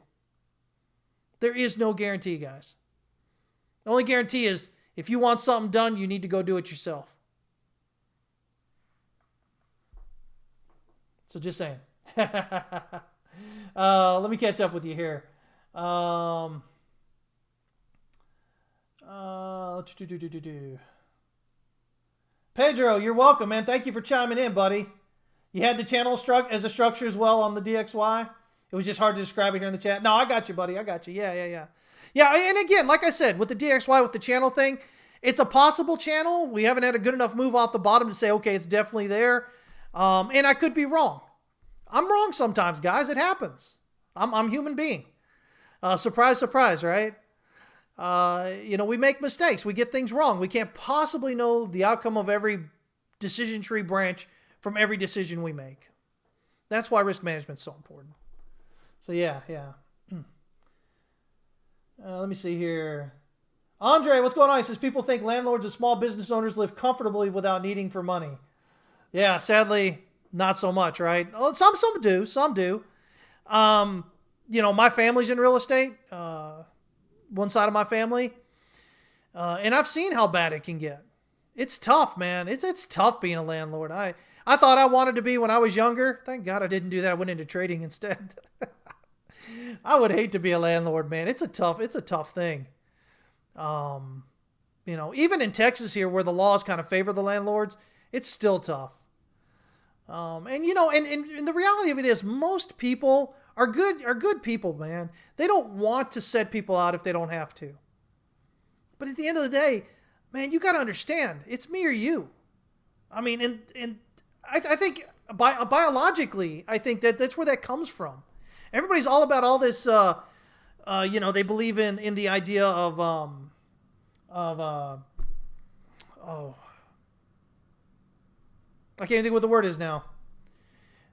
There is no guarantee, guys. The only guarantee is if you want something done, you need to go do it yourself. So just saying. Let me catch up with you here. Pedro, you're welcome, man. Thank you for chiming in, buddy. You had the channel as a structure as well on the DXY. It was just hard to describe it here in the chat. No, I got you, buddy. I got you. Yeah. Yeah, and again, like I said, with the DXY, with the channel thing, it's a possible channel. We haven't had a good enough move off the bottom to say, okay, it's definitely there. And I could be wrong. I'm wrong sometimes, guys. It happens. I'm a human being. Surprise, surprise, right? We make mistakes. We get things wrong. We can't possibly know the outcome of every decision tree branch from every decision we make. That's why risk management is so important. So yeah. Let me see here. Andre, what's going on? He says, people think landlords and small business owners live comfortably without needing for money. Yeah, sadly, not so much, right? Oh, some do. My family's in real estate. One side of my family. And I've seen how bad it can get. It's tough, man. It's tough being a landlord. I thought I wanted to be when I was younger. Thank God I didn't do that. I went into trading instead. I would hate to be a landlord, man. It's a tough thing. Even in Texas here where the laws kind of favor the landlords, it's still tough. And the reality of it is most people are good people, man. They don't want to set people out if they don't have to. But at the end of the day, man, you got to understand, it's me or you. I mean, and I think biologically, I think that's where that comes from. Everybody's all about all this, they believe in the idea of I can't think what the word is now.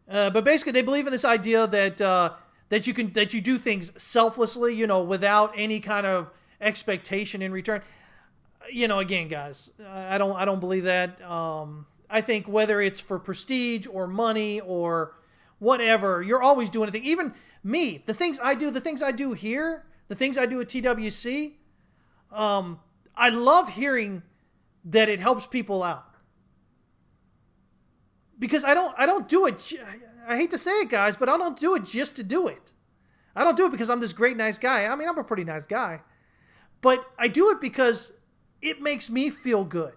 But basically they believe in this idea that you do things selflessly, without any kind of expectation in return. Again, guys, I don't believe that. I think whether it's for prestige or money or whatever, you're always doing anything. Even me, the things I do here, the things I do at TWC, I love hearing that it helps people out. Because I don't do it. I hate to say it, guys, but I don't do it just to do it. I don't do it because I'm this great, nice guy. I mean, I'm a pretty nice guy. But I do it because it makes me feel good.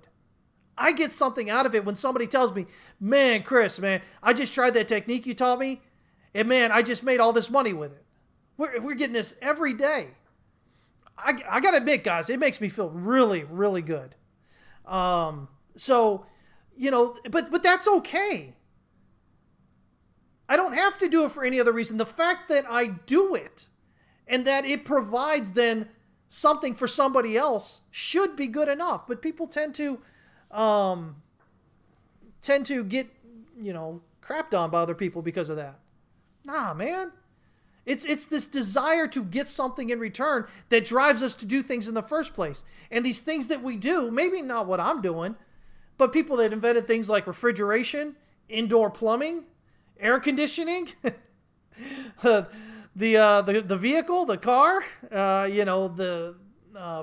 I get something out of it when somebody tells me, man, Chris, man, I just tried that technique you taught me, and man, I just made all this money with it. We're getting this every day. I got to admit, guys, it makes me feel really, really good. But that's okay. I don't have to do it for any other reason. The fact that I do it and that it provides then something for somebody else should be good enough. But people tend to get, crapped on by other people because of that. Nah, man. It's this desire to get something in return that drives us to do things in the first place. And these things that we do, maybe not what I'm doing, but people that invented things like refrigeration, indoor plumbing, air conditioning, the vehicle, the car, the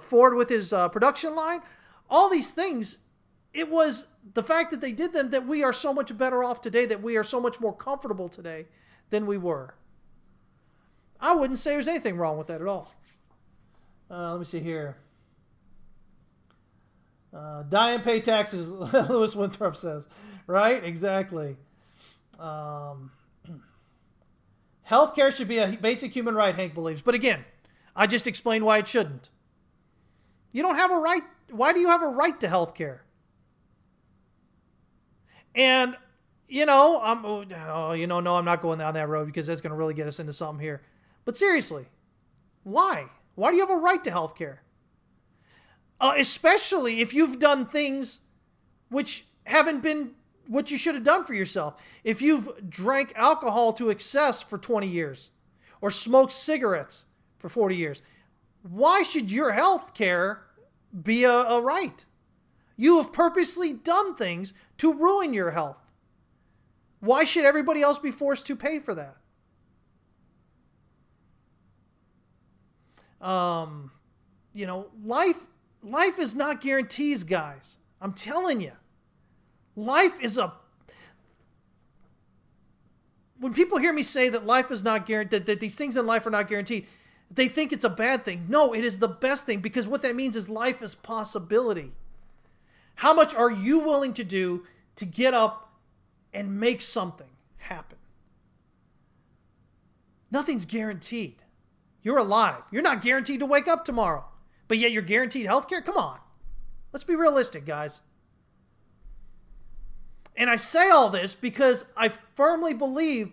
Ford with his production line, all these things, it was the fact that they did them that we are so much better off today, that we are so much more comfortable today than we were. I wouldn't say there's anything wrong with that at all. Let me see here. Die and pay taxes, Lewis Winthrop says. Right? Exactly. Healthcare should be a basic human right, Hank believes. But again, I just explained why it shouldn't. You don't have a right. Why do you have a right to healthcare? And, no, I'm not going down that road because that's going to really get us into something here. But seriously, why? Why do you have a right to healthcare? Especially if you've done things which haven't been what you should have done for yourself. If you've drank alcohol to excess for 20 years or smoked cigarettes for 40 years, why should your health care be a right? You have purposely done things to ruin your health. Why should everybody else be forced to pay for that? Life is not guarantees, guys. I'm telling you. Life is when people hear me say that life is not guaranteed, that these things in life are not guaranteed, they think it's a bad thing. No, it is the best thing, because what that means is life is possibility. How much are you willing to do to get up and make something happen? Nothing's guaranteed. You're alive. You're not guaranteed to wake up tomorrow, but yet you're guaranteed health care? Come on. Let's be realistic, guys. And I say all this because I firmly believe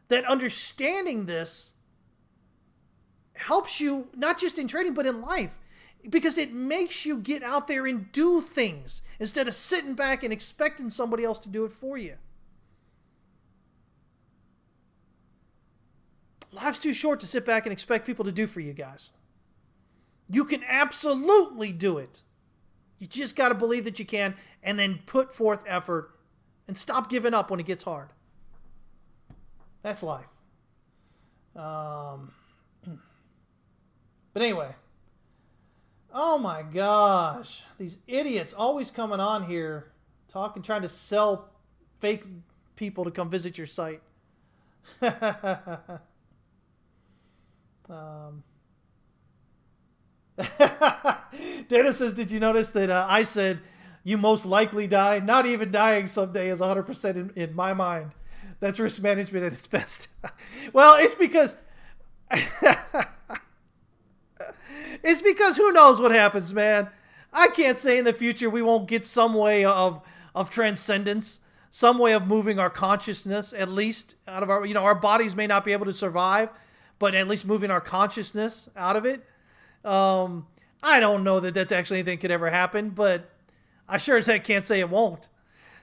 that understanding this helps you not just in trading, but in life. Because it makes you get out there and do things instead of sitting back and expecting somebody else to do it for you. Life's too short to sit back and expect people to do for you, guys. You can absolutely do it. You just got to believe that you can, and then put forth effort and stop giving up when it gets hard. That's life. But anyway. Oh my gosh. These idiots always coming on here talking, trying to sell fake people to come visit your site. Dennis says, did you notice that I said you most likely die? Not even dying someday is 100% in my mind. That's risk management at its best. Well, it's because who knows what happens, man. I can't say in the future we won't get some way of transcendence, some way of moving our consciousness, at least out of our bodies may not be able to survive, but at least moving our consciousness out of it. I don't know that that's actually anything that could ever happen, but I sure as heck can't say it won't.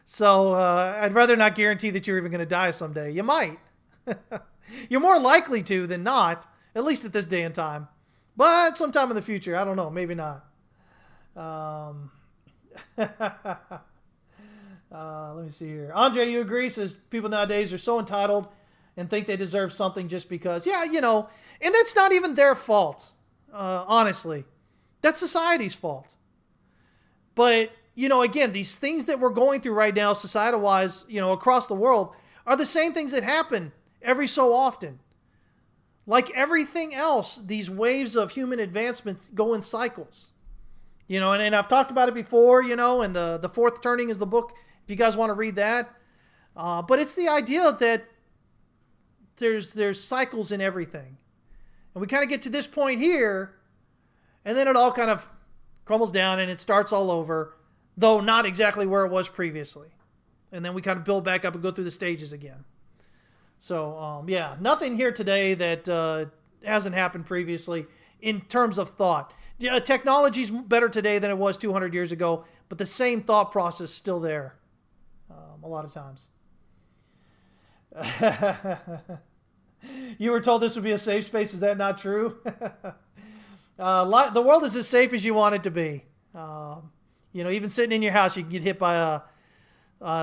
So I'd rather not guarantee that you're even going to die someday. You might. You're more likely to than not, at least at this day and time. But sometime in the future, I don't know, maybe not. Let me see here. Andre, you agree? Says people nowadays are so entitled and think they deserve something just because. Yeah, and that's not even their fault, honestly. That's society's fault. But, again, these things that we're going through right now, societal-wise, across the world, are the same things that happen every so often. Like everything else, these waves of human advancement go in cycles. And I've talked about it before, and the Fourth Turning is the book, if you guys want to read that. But it's the idea that there's cycles in everything. And we kind of get to this point here, and then it all kind of crumbles down and it starts all over, though not exactly where it was previously. And then we kind of build back up and go through the stages again. So, nothing here today that hasn't happened previously in terms of thought. Yeah, technology's better today than it was 200 years ago, but the same thought process is still there a lot of times. You were told this would be a safe space. Is that not true? The world is as safe as you want it to be. Even sitting in your house, you can get hit by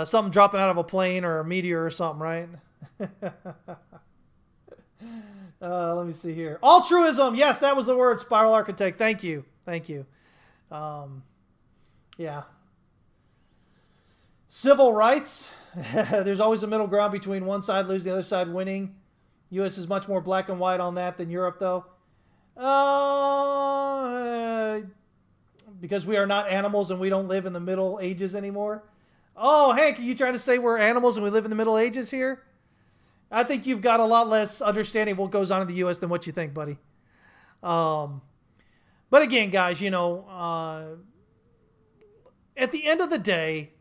something dropping out of a plane or a meteor or something, right? Let me see here. Altruism. Yes, that was the word, Spiral Architect. Thank you. Yeah. Civil rights. There's always a middle ground between one side losing, the other side winning. U.S. is much more black and white on that than Europe, though. Because we are not animals and we don't live in the Middle Ages anymore. Oh, Hank, are you trying to say we're animals and we live in the Middle Ages here? I think you've got a lot less understanding of what goes on in the U.S. than what you think, buddy. But again, guys, at the end of the day,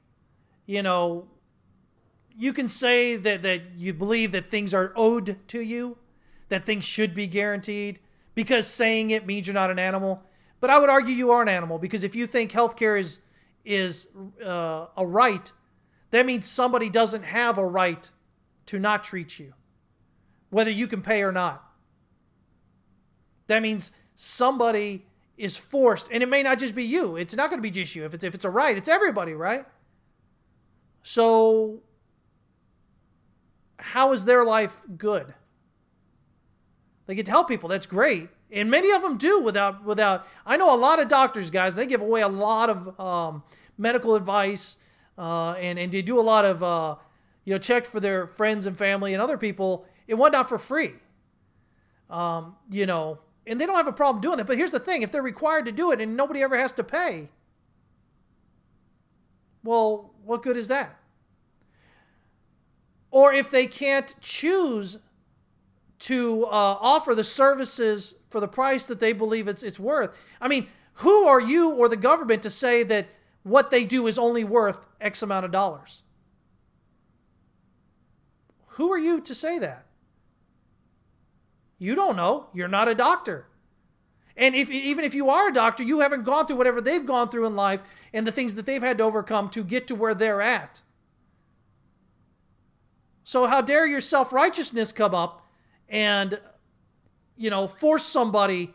you can say that you believe that things are owed to you, that things should be guaranteed, because saying it means you're not an animal. But I would argue you are an animal, because if you think healthcare is a right, that means somebody doesn't have a right to not treat you, whether you can pay or not. That means somebody is forced, and it may not just be you. It's not going to be just you. If it's a right, it's everybody, right? So how is their life good? They get to help people. That's great. And many of them do without. I know a lot of doctors, guys, they give away a lot of medical advice, and they do a lot of, checks for their friends and family and other people and whatnot for free. And they don't have a problem doing that. But here's the thing. If they're required to do it and nobody ever has to pay, well, what good is that? Or if they can't choose to offer the services for the price that they believe it's worth. I mean, who are you or the government to say that what they do is only worth X amount of dollars? Who are you to say that? You don't know. You're not a doctor. And even if you are a doctor, you haven't gone through whatever they've gone through in life and the things that they've had to overcome to get to where they're at. So how dare your self-righteousness come up and, force somebody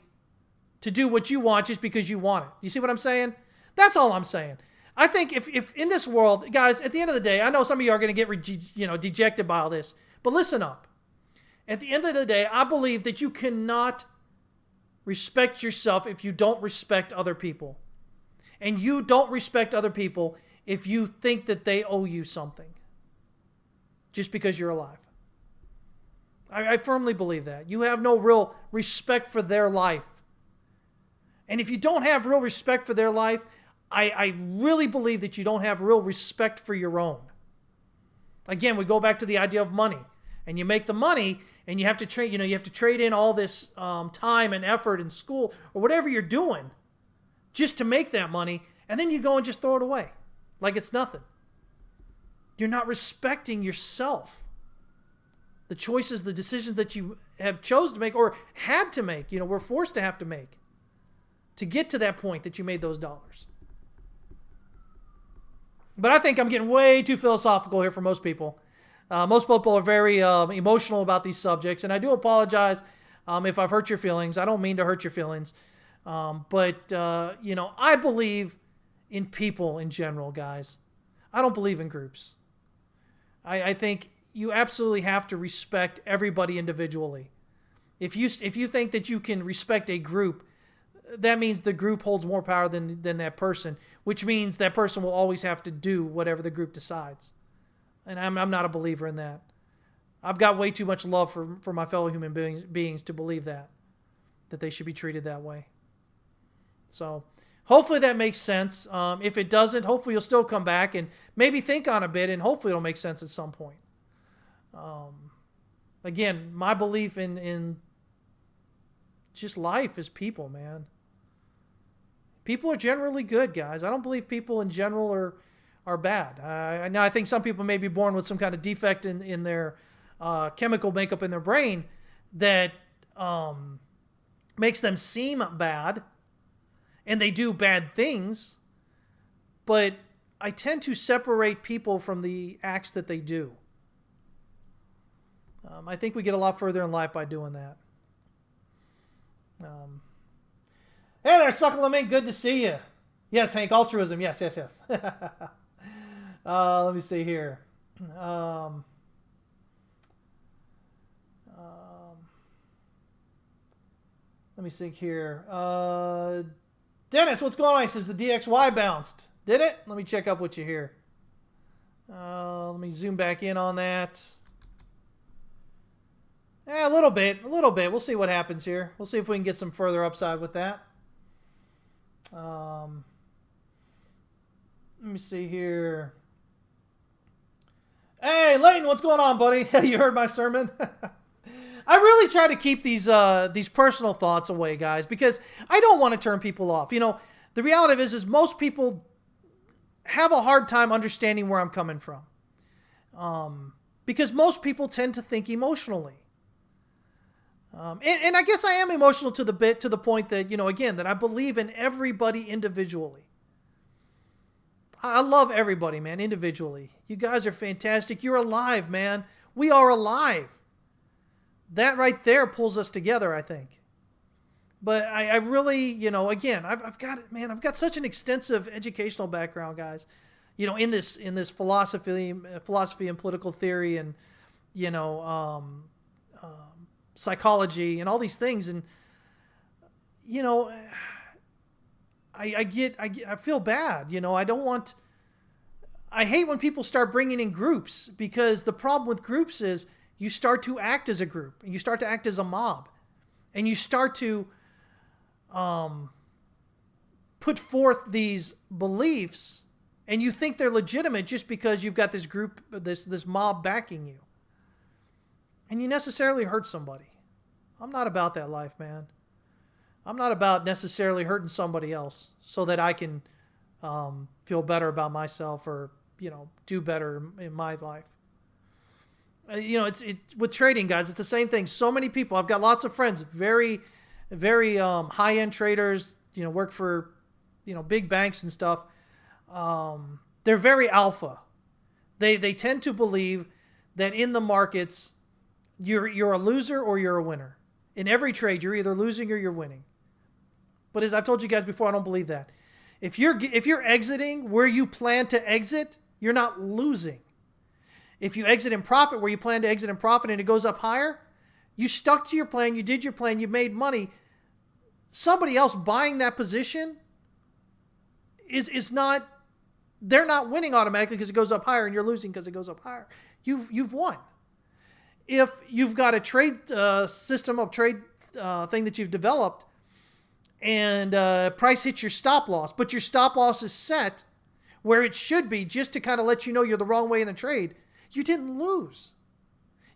to do what you want just because you want it. You see what I'm saying? That's all I'm saying. I think if in this world, guys, at the end of the day, I know some of you are going to get dejected by all this, but listen up. At the end of the day, I believe that you cannot respect yourself if you don't respect other people. And you don't respect other people if you think that they owe you something just because you're alive. I firmly believe that. You have no real respect for their life. And if you don't have real respect for their life, I really believe that you don't have real respect for your own. Again, we go back to the idea of money. And you make the money and you have to trade, you have to trade in all this time and effort in school or whatever you're doing just to make that money. And then you go and just throw it away like it's nothing. You're not respecting yourself. The choices, the decisions that you have chose to make or had to make, were forced to have to make to get to that point that you made those dollars. But I think I'm getting way too philosophical here for most people. Most people are very emotional about these subjects, and I do apologize if I've hurt your feelings. I don't mean to hurt your feelings. But I believe in people in general, guys. I don't believe in groups. I think you absolutely have to respect everybody individually. If you think that you can respect a group, that means the group holds more power than that person, which means that person will always have to do whatever the group decides. And I'm not a believer in that. I've got way too much love for my fellow human beings to believe that they should be treated that way. So hopefully that makes sense. If it doesn't, hopefully you'll still come back and maybe think on a bit, and hopefully it'll make sense at some point. Again, my belief in just life is people, man. People are generally good, guys. I don't believe people in general are bad. Now, I think some people may be born with some kind of defect in their chemical makeup in their brain that makes them seem bad, and they do bad things. But I tend to separate people from the acts that they do. I think we get a lot further in life by doing that. Hey there, Sucklemint. Good to see you. Yes, Hank, altruism. Yes. Let me see here. Let me think here. Dennis, what's going on? He says the DXY bounced. Did it? Let me check up with you here. Let me zoom back in on that. A little bit. We'll see what happens here. We'll see if we can get some further upside with that. Let me see here. Hey, Layton, what's going on, buddy? You heard my sermon? I really try to keep these personal thoughts away, guys, because I don't want to turn people off. The reality is most people have a hard time understanding where I'm coming from. Because most people tend to think emotionally. And I guess I am emotional to the point that, again, that I believe in everybody individually. I love everybody, man, individually. You guys are fantastic. You're alive, man. We are alive. That right there pulls us together, I think. But I really, again, I've got, man, I've got such an extensive educational background, guys. In this philosophy and political theory, and you know, psychology and all these things, and you know, I feel bad. I don't want. I hate when people start bringing in groups, because the problem with groups is you start to act as a group, and you start to act as a mob, and you start to put forth these beliefs, and you think they're legitimate just because you've got this group, this mob backing you, and you necessarily hurt somebody. I'm not about that life, man. I'm not about necessarily hurting somebody else so that I can feel better about myself, or do better in my life. It's with trading, guys. It's the same thing. So many people. I've got lots of friends, very, very high-end traders. Work for big banks and stuff. They're very alpha. They tend to believe that in the markets, you're a loser or you're a winner. In every trade, you're either losing or you're winning. But as I've told you guys before, I don't believe that. If you're exiting where you plan to exit, you're not losing. If you exit in profit where you plan to exit in profit and it goes up higher, you stuck to your plan, you did your plan, you made money. Somebody else buying that position is not, they're not winning automatically because it goes up higher, and you're losing because it goes up higher. You've won. If you've got a trade system of trade thing that you've developed, and price hits your stop loss, but your stop loss is set where it should be, just to kind of let you know you're the wrong way in the trade, you didn't lose.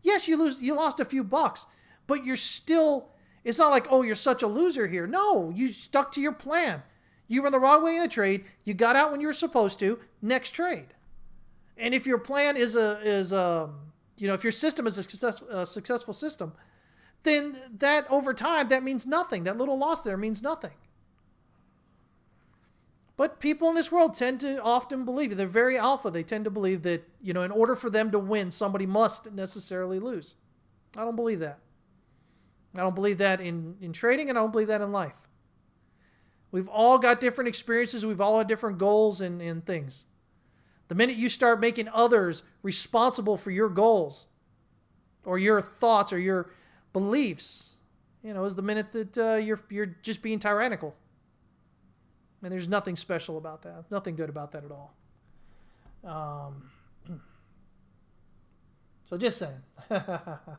Yes, you lost a few bucks, but you're still, it's not like, oh, you're such a loser here. No, you stuck to your plan. You were the wrong way in the trade. You got out when you were supposed to. Next trade. And if your plan is if your system is a successful system, then that over time, that means nothing. That little loss there means nothing. But people in this world tend to often believe, they're very alpha. They tend to believe that, in order for them to win, somebody must necessarily lose. I don't believe that. I don't believe that in trading, and I don't believe that in life. We've all got different experiences. We've all had different goals and things. The minute you start making others responsible for your goals or your thoughts or your beliefs, is the minute that you're just being tyrannical. And there's nothing special about that. Nothing good about that at all. So just saying. Tell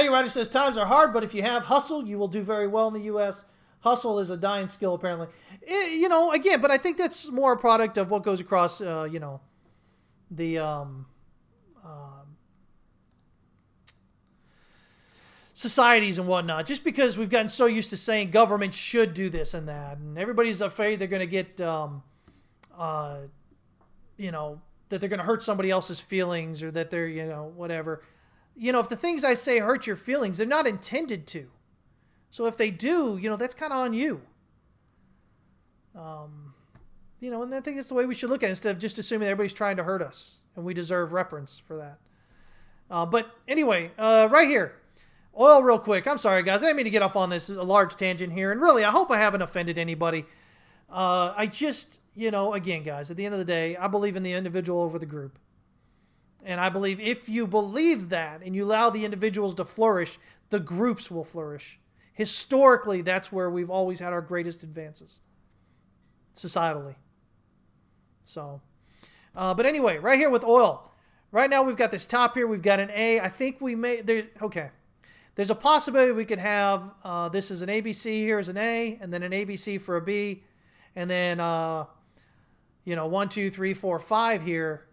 you Ryder says, times are hard, but if you have hustle, you will do very well in the U.S. Hustle is a dying skill, apparently. Again, but I think that's more a product of what goes across, the societies and whatnot. Just because we've gotten so used to saying government should do this and that, and everybody's afraid they're going to get, that they're going to hurt somebody else's feelings, or that they're, whatever. If the things I say hurt your feelings, they're not intended to. So if they do, that's kind of on you. And I think that's the way we should look at it, instead of just assuming that everybody's trying to hurt us and we deserve reference for that. But anyway, right here, oil real quick. I'm sorry, guys. I didn't mean to get off on this a large tangent here. And really, I hope I haven't offended anybody. I just, again, guys, at the end of the day, I believe in the individual over the group. And I believe if you believe that and you allow the individuals to flourish, the groups will flourish. Historically, that's where we've always had our greatest advances, societally. So, but anyway, right here with oil. Right now we've got this top here. We've got an A. I think we may, okay. There's a possibility we could have, this is an ABC, here's an A, and then an ABC for a B, and then, 1, 2, 3, 4, 5 here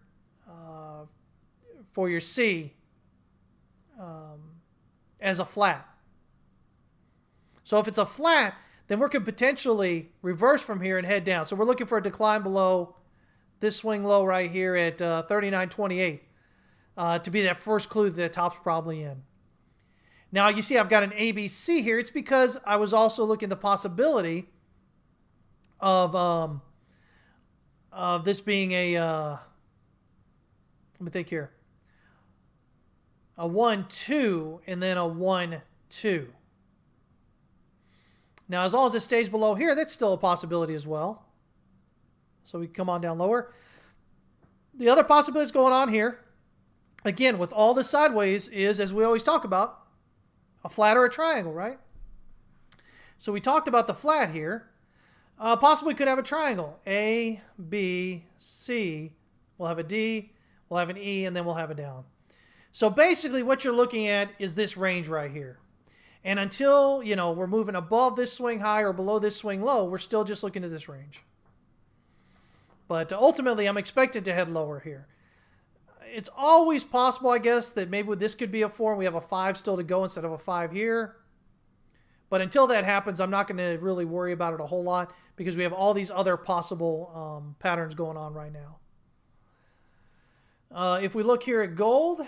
for your C as a flat. So if it's a flat, then we could potentially reverse from here and head down. So we're looking for a decline below this swing low right here at 39.28 to be that first clue that the top's probably in. Now, you see I've got an ABC here. It's because I was also looking at the possibility of this being a, let me think here, a 1, 2, and then a 1, 2. Now, as long as it stays below here, that's still a possibility as well. So we come on down lower. The other possibilities going on here, again, with all the sideways is, as we always talk about, a flat or a triangle, right? So we talked about the flat here. Possibly could have a triangle. A, B, C. We'll have a D, we'll have an E, and then we'll have a down. So basically what you're looking at is this range right here. And until, we're moving above this swing high or below this swing low, we're still just looking at this range. But ultimately, I'm expected to head lower here. It's always possible, I guess, that maybe this could be a 4 and we have a 5 still to go instead of a 5 here. But until that happens, I'm not going to really worry about it a whole lot because we have all these other possible patterns going on right now. If we look here at gold,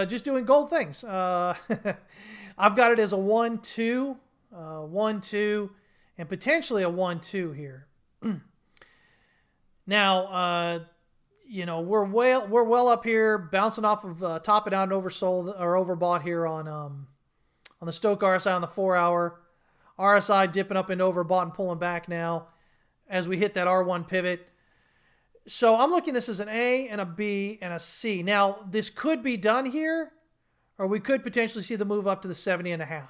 just doing gold things. I've got it as a 1-2, 1-2, and potentially a 1-2 here. Now, we're well up here, bouncing off of top and down, oversold or overbought here on the Stochc RSI on the 4-hour. RSI dipping up and overbought and pulling back now as we hit that R1 pivot. So I'm looking at this as an A and a B and a C. Now, this could be done here, or we could potentially see the move up to the 70.5.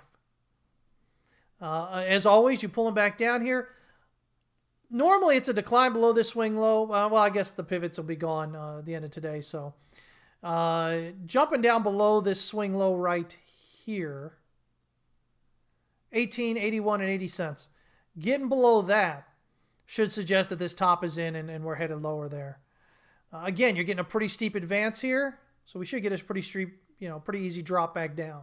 As always, you pull them back down here. Normally, it's a decline below this swing low. Well, I guess the pivots will be gone at the end of today. So jumping down below this swing low right here, 18.81 and 80 cents. Getting below that should suggest that this top is in and we're headed lower there. Again, you're getting a pretty steep advance here, so we should get a pretty steep, pretty easy drop back down.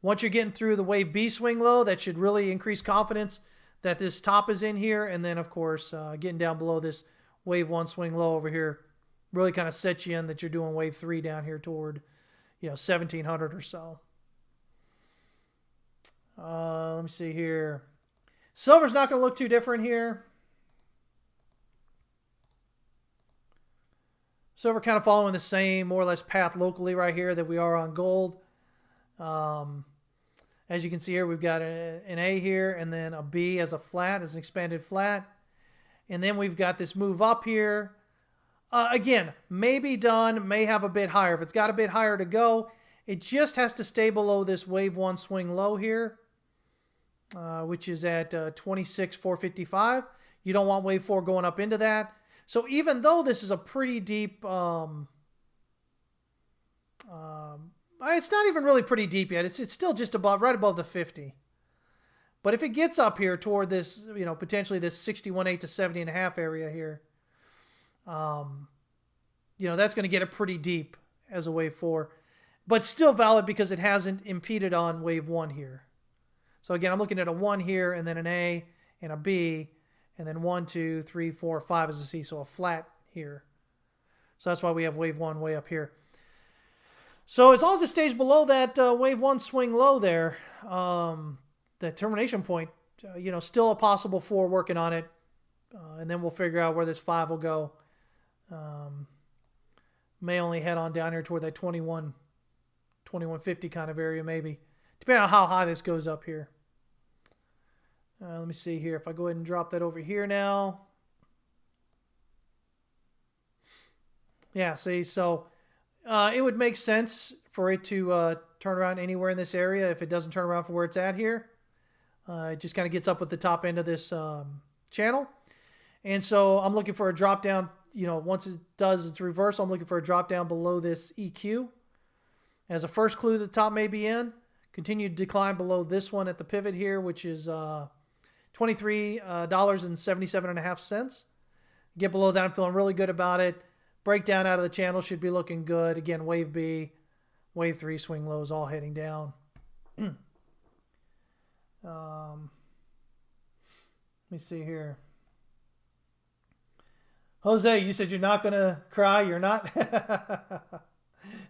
Once you're getting through the wave B swing low, that should really increase confidence that this top is in here, and then of course getting down below this wave 1 swing low over here really kind of sets you in that you're doing wave 3 down here toward 1700 or so. Let me see here. Silver's not going to look too different here. Silver kind of following the same more or less path locally right here that we are on gold. As you can see here, we've got an A here and then a B as a flat, as an expanded flat. And then we've got this move up here. Again, may be done, may have a bit higher. If it's got a bit higher to go, it just has to stay below this wave 1 swing low here, which is at 26,455. You don't want wave 4 going up into that. So even though this is a pretty deep, it's not even really pretty deep yet. It's still just right above the 50. But if it gets up here toward this, potentially this 61.8 to 70.5 area here, that's going to get it pretty deep as a wave 4. But still valid because it hasn't impeded on wave 1 here. So again, I'm looking at a 1 here and then an A and a B and then 1, 2, 3, 4, 5 as a C. So a flat here. So that's why we have wave 1 way up here. So as long as it stays below that wave 1 swing low there, that termination point, still a possible 4 working on it. And then we'll figure out where this 5 will go. May only head on down here toward that 2150 kind of area maybe. Depending on how high this goes up here. Let me see here. If I go ahead and drop that over here now. Yeah, see, so it would make sense for it to turn around anywhere in this area if it doesn't turn around from where it's at here. It just kind of gets up with the top end of this channel. And so I'm looking for a drop down, once it does its reversal, I'm looking for a drop down below this EQ. As a first clue, the top may be in. Continued decline below this one at the pivot here, which is $23.77.5. Get below that, I'm feeling really good about it. Breakdown out of the channel should be looking good. Again, wave B, wave 3 swing lows all heading down. Let me see here. Jose, you said you're not going to cry. You're not?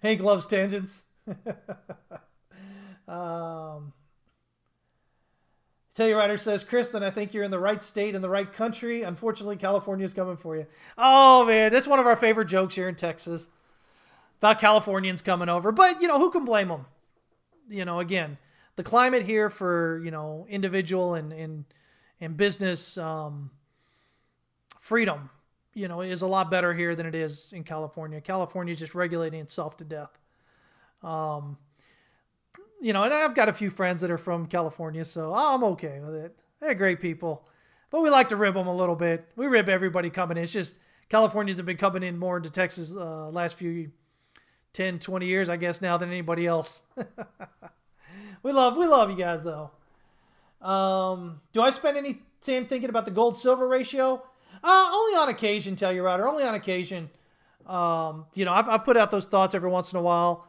Hank loves tangents. Telluride says, Kristen, I think you're in the right state and the right country. Unfortunately, California's coming for you. Oh, man, that's one of our favorite jokes here in Texas. Thought Californians coming over. But, who can blame them? Again, the climate here for, individual and business freedom, is a lot better here than it is in California. California is just regulating itself to death. And I've got a few friends that are from California, so I'm okay with it. They're great people. But we like to rib them a little bit. We rib everybody coming in. It's just Californians have been coming in more into Texas last few 10, 20 years, I guess, now than anybody else. We love you guys, though. Do I spend any time thinking about the gold-silver ratio? Only on occasion, Telluride, only on occasion. I've put out those thoughts every once in a while.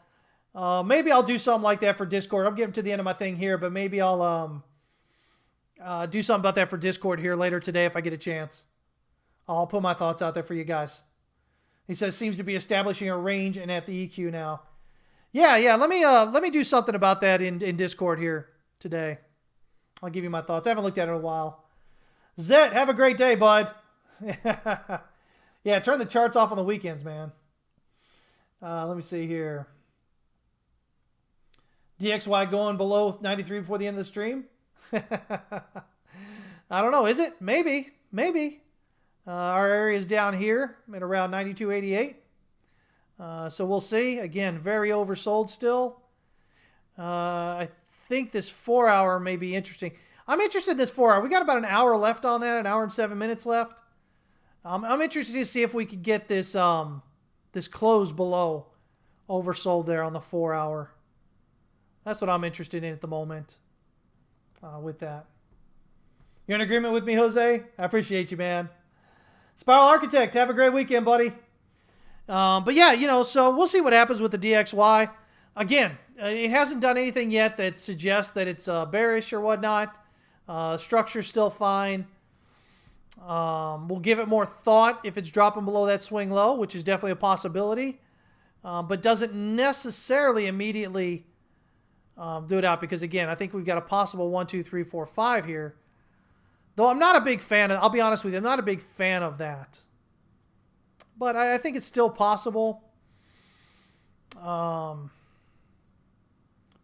Maybe I'll do something like that for Discord. I'm getting to the end of my thing here, but maybe I'll do something about that for Discord here later today if I get a chance. I'll put my thoughts out there for you guys. He says seems to be establishing a range and at the EQ now. Yeah. Let me do something about that in Discord here today. I'll give you my thoughts. I haven't looked at it in a while. Zet, have a great day, bud. Yeah, turn the charts off on the weekends, man. Let me see here. DXY going below 93 before the end of the stream? I don't know. Is it? Maybe. Our area is down here at around 92.88. So we'll see. Again, very oversold still. I think this 4 hour may be interesting. I'm interested in this 4 hour. We got about an hour left on that, an hour and 7 minutes left. I'm interested to see if we could get this this close below oversold there on the 4 hour. That's what I'm interested in at the moment with that. You're in agreement with me, Jose? I appreciate you, man. Spiral Architect, have a great weekend, buddy. But yeah, so we'll see what happens with the DXY. Again, it hasn't done anything yet that suggests that it's bearish or whatnot. Structure's still fine. We'll give it more thought if it's dropping below that swing low, which is definitely a possibility. But doesn't necessarily immediately do it out because, again, I think we've got a possible 1, 2, 3, 4, 5 here. Though I'm not a big fan of, I'll be honest with you, I'm not a big fan of that. But I think it's still possible. Right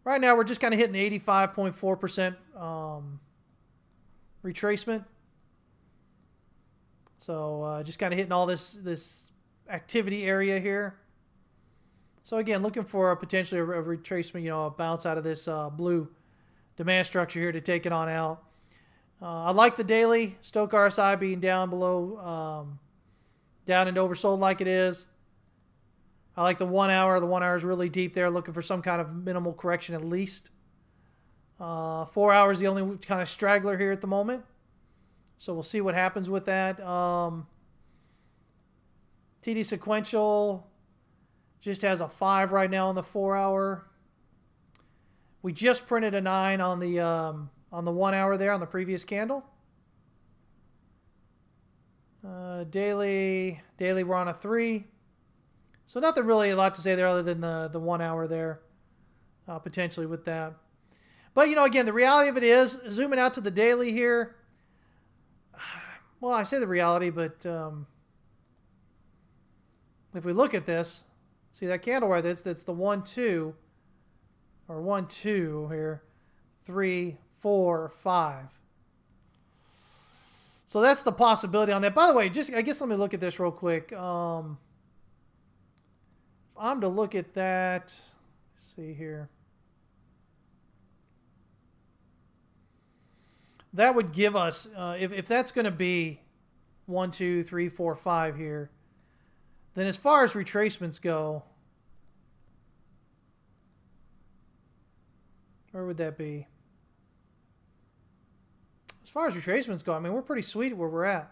now, we're just kind of hitting the 85.4% retracement. So just kind of hitting all this activity area here. So again, looking for potentially a retracement, a bounce out of this blue demand structure here to take it on out. I like the daily Stochh RSI being down below, down and oversold like it is. I like the 1 hour. The 1 hour is really deep there, looking for some kind of minimal correction at least. 4 hours the only kind of straggler here at the moment. So we'll see what happens with that. TD sequential just has a 5 right now on the 4 hour. We just printed a 9 on the 1 hour there on the previous candle. Daily we're on a 3. So nothing really a lot to say there other than the 1 hour there, potentially with that. But, again, the reality of it is, zooming out to the daily here, well, I say the reality, but if we look at this, see that candle right there, that's the 1, 2, or 1, 2 here, 3, 4, 5. So that's the possibility on that. By the way, I guess let me look at this real quick. If I'm to look at that, let's see here. That would give us, if that's going to be 1, 2, 3, 4, 5 here, then as far as retracements go, where would that be? As far as retracements go, I mean, we're pretty sweet where we're at.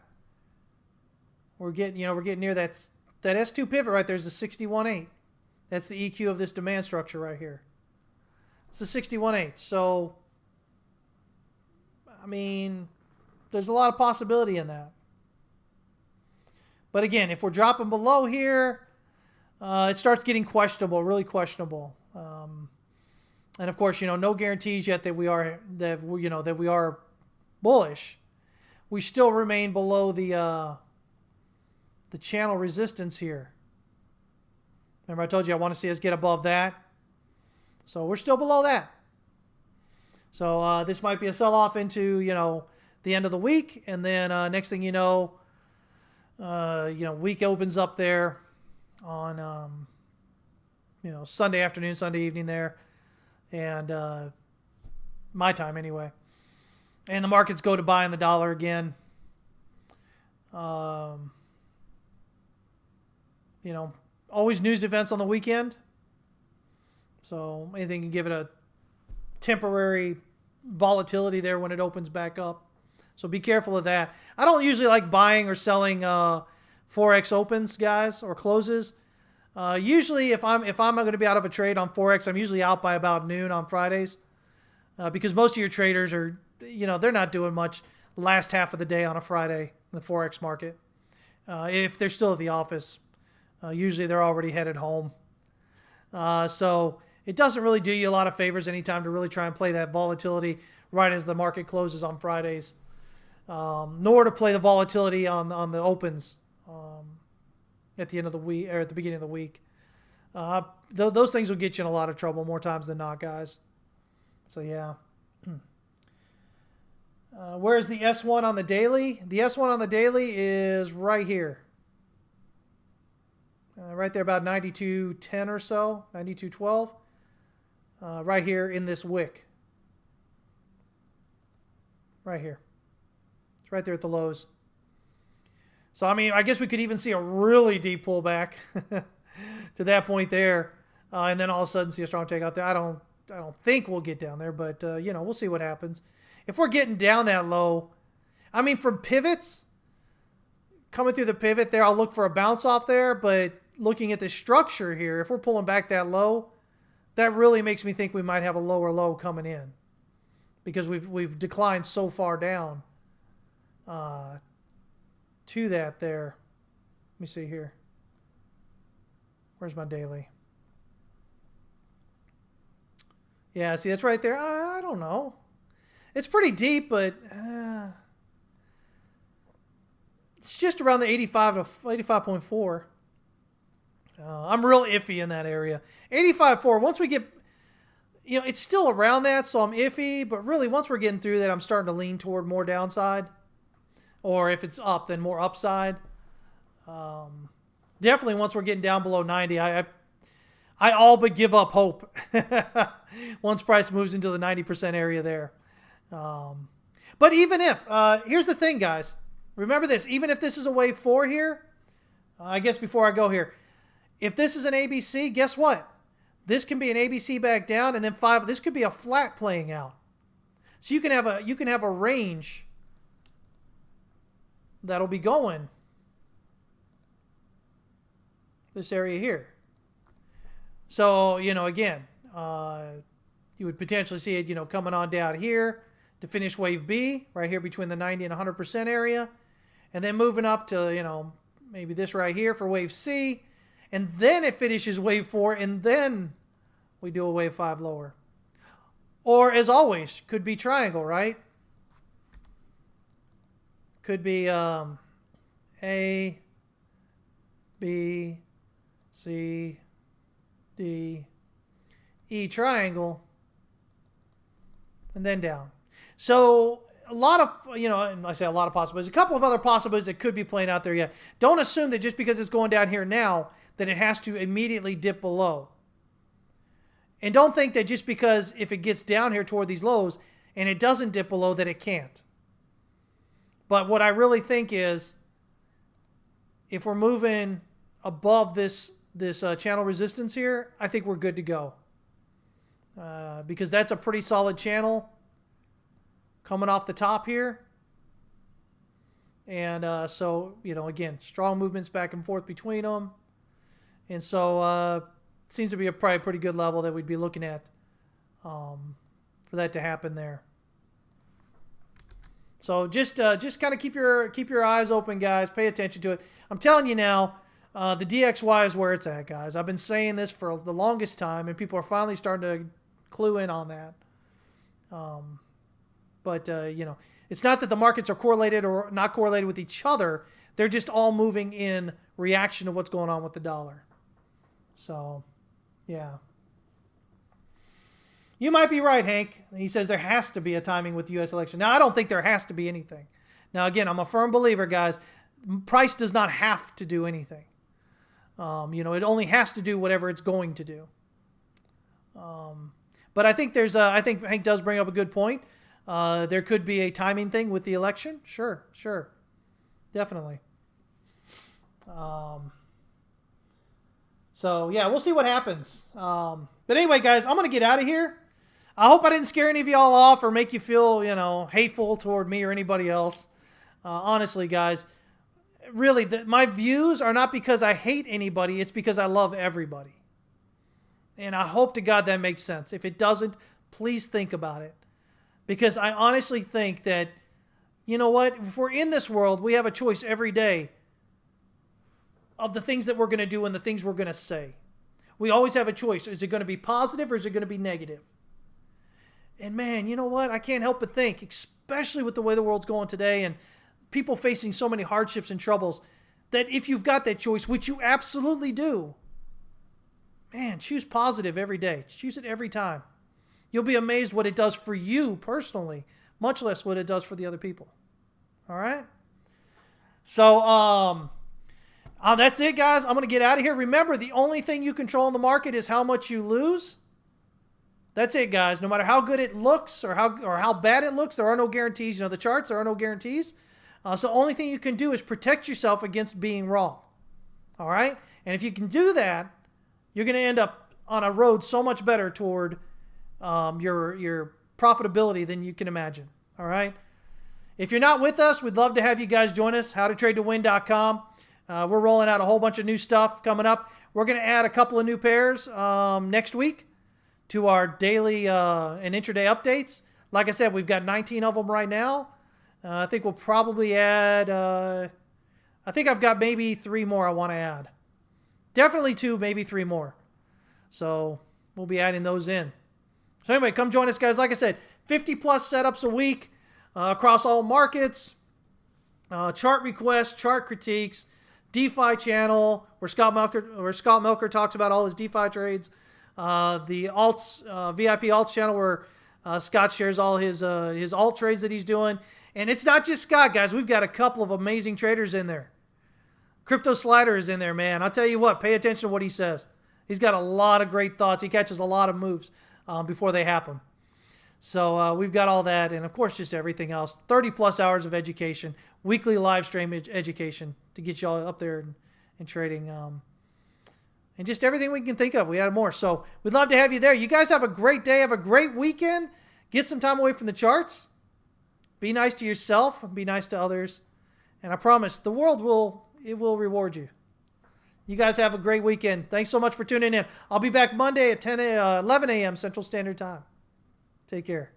We're getting near that S2 pivot right there is the 61.8. That's the EQ of this demand structure right here. It's the 61.8. So, I mean, there's a lot of possibility in that. But again, if we're dropping below here, it starts getting questionable, really questionable. And of course, no guarantees yet that we are bullish, we still remain below the channel resistance here. Remember I told you I want to see us get above that. So we're still below that. So this might be a sell-off into, the end of the week. And then next thing you know, week opens up there on, Sunday afternoon, Sunday evening there. And my time anyway. And the markets go to buying the dollar again. Always news events on the weekend. So anything can give it a temporary volatility there when it opens back up. So be careful of that. I don't usually like buying or selling Forex opens, guys, or closes. Usually if I'm going to be out of a trade on Forex, I'm usually out by about noon on Fridays. Because most of your traders are, they're not doing much last half of the day on a Friday in the Forex market. If they're still at the office, usually they're already headed home. So it doesn't really do you a lot of favors anytime to really try and play that volatility right as the market closes on Fridays. Nor to play the volatility on the opens at the end of the week or at the beginning of the week. Those things will get you in a lot of trouble more times than not, guys. So yeah. Where's the S1 on the daily? The S1 on the daily is right here. Right there about 92.10 or so, 92.12. Right here in this wick. Right here. It's right there at the lows. So, I guess we could even see a really deep pullback to that point there. And then all of a sudden see a strong takeout there. I don't think we'll get down there, but, we'll see what happens. If we're getting down that low, from pivots, coming through the pivot there, I'll look for a bounce off there, but looking at the structure here, if we're pulling back that low, that really makes me think we might have a lower low coming in because we've declined so far down to that there. Let me see here. Where's my daily? Yeah, see, that's right there. I don't know. It's pretty deep, but it's just around the 85 to 85.4. I'm real iffy in that area. 85.4, once we get, it's still around that, so I'm iffy. But really, once we're getting through that, I'm starting to lean toward more downside. Or if it's up, then more upside. Definitely once we're getting down below 90, I all but give up hope once price moves into the 90% area there. But even if, here's the thing, guys. Remember this. Even if this is a wave 4 here, I guess before I go here, if this is an ABC, guess what? This can be an ABC back down, and then 5. This could be a flat playing out. So you can have a range that'll be going this area here. So again, you would potentially see it coming on down here to finish wave B right here between the 90 and 100% area, and then moving up to maybe this right here for wave C. And then it finishes wave 4, and then we do a wave 5 lower. Or, as always, could be triangle, right? Could be A, B, C, D, E triangle, and then down. So, a lot of, and I say a lot of possibilities, a couple of other possibilities that could be playing out there yet. Don't assume that just because it's going down here now, that it has to immediately dip below. And don't think that just because if it gets down here toward these lows and it doesn't dip below that it can't. But what I really think is if we're moving above this channel resistance here, I think we're good to go. Because that's a pretty solid channel coming off the top here. And so, again, strong movements back and forth between them. And so it seems to be probably a pretty good level that we'd be looking at for that to happen there. So just kind of keep your eyes open, guys. Pay attention to it. I'm telling you now, the DXY is where it's at, guys. I've been saying this for the longest time, and people are finally starting to clue in on that. But It's not that the markets are correlated or not correlated with each other. They're just all moving in reaction to what's going on with the dollar. So, yeah. You might be right, Hank. He says there has to be a timing with the U.S. election. Now, I don't think there has to be anything. Now, again, I'm a firm believer, guys. Price does not have to do anything. It only has to do whatever it's going to do. But I think I think Hank does bring up a good point. There could be a timing thing with the election. Sure. Definitely. So, yeah, we'll see what happens. But anyway, guys, I'm going to get out of here. I hope I didn't scare any of y'all off or make you feel, hateful toward me or anybody else. Honestly, guys, really, my views are not because I hate anybody. It's because I love everybody. And I hope to God that makes sense. If it doesn't, please think about it. Because I honestly think that, you know what? If we're in this world, we have a choice every day of the things that we're going to do and the things we're going to say. We always have a choice. Is it going to be positive or is it going to be negative? And man, you know what? I can't help but think, especially with the way the world's going today and people facing so many hardships and troubles, that if you've got that choice, which you absolutely do, man, choose positive every day. Choose it every time. You'll be amazed what it does for you personally, much less what it does for the other people. All right? So, that's it, guys. I'm going to get out of here. Remember, the only thing you control in the market is how much you lose. That's it, guys. No matter how good it looks or how bad it looks, there are no guarantees. The charts, there are no guarantees. So the only thing you can do is protect yourself against being wrong. All right? And if you can do that, you're going to end up on a road so much better toward your profitability than you can imagine. All right? If you're not with us, we'd love to have you guys join us, howtotradetowin.com. We're rolling out a whole bunch of new stuff coming up. We're going to add a couple of new pairs next week to our daily and intraday updates. Like I said, we've got 19 of them right now. I think we'll probably add, I think I've got maybe 3 more I want to add. Definitely 2, maybe 3 more. So we'll be adding those in. So anyway, come join us, guys. Like I said, 50 plus setups a week across all markets, chart requests, chart critiques, DeFi channel where Scott Melker talks about all his DeFi trades. The alts, VIP alts channel where Scott shares all his alt trades that he's doing. And it's not just Scott, guys. We've got a couple of amazing traders in there. Crypto Slider is in there, man. I'll tell you what, pay attention to what he says. He's got a lot of great thoughts. He catches a lot of moves before they happen. So we've got all that. And, of course, just everything else. 30-plus hours of education, weekly live stream education to get you all up there and trading. And just everything we can think of. We had more. So we'd love to have you there. You guys have a great day. Have a great weekend. Get some time away from the charts. Be nice to yourself. And be nice to others. And I promise the world will reward you. You guys have a great weekend. Thanks so much for tuning in. I'll be back Monday at 11 a.m. Central Standard Time. Take care.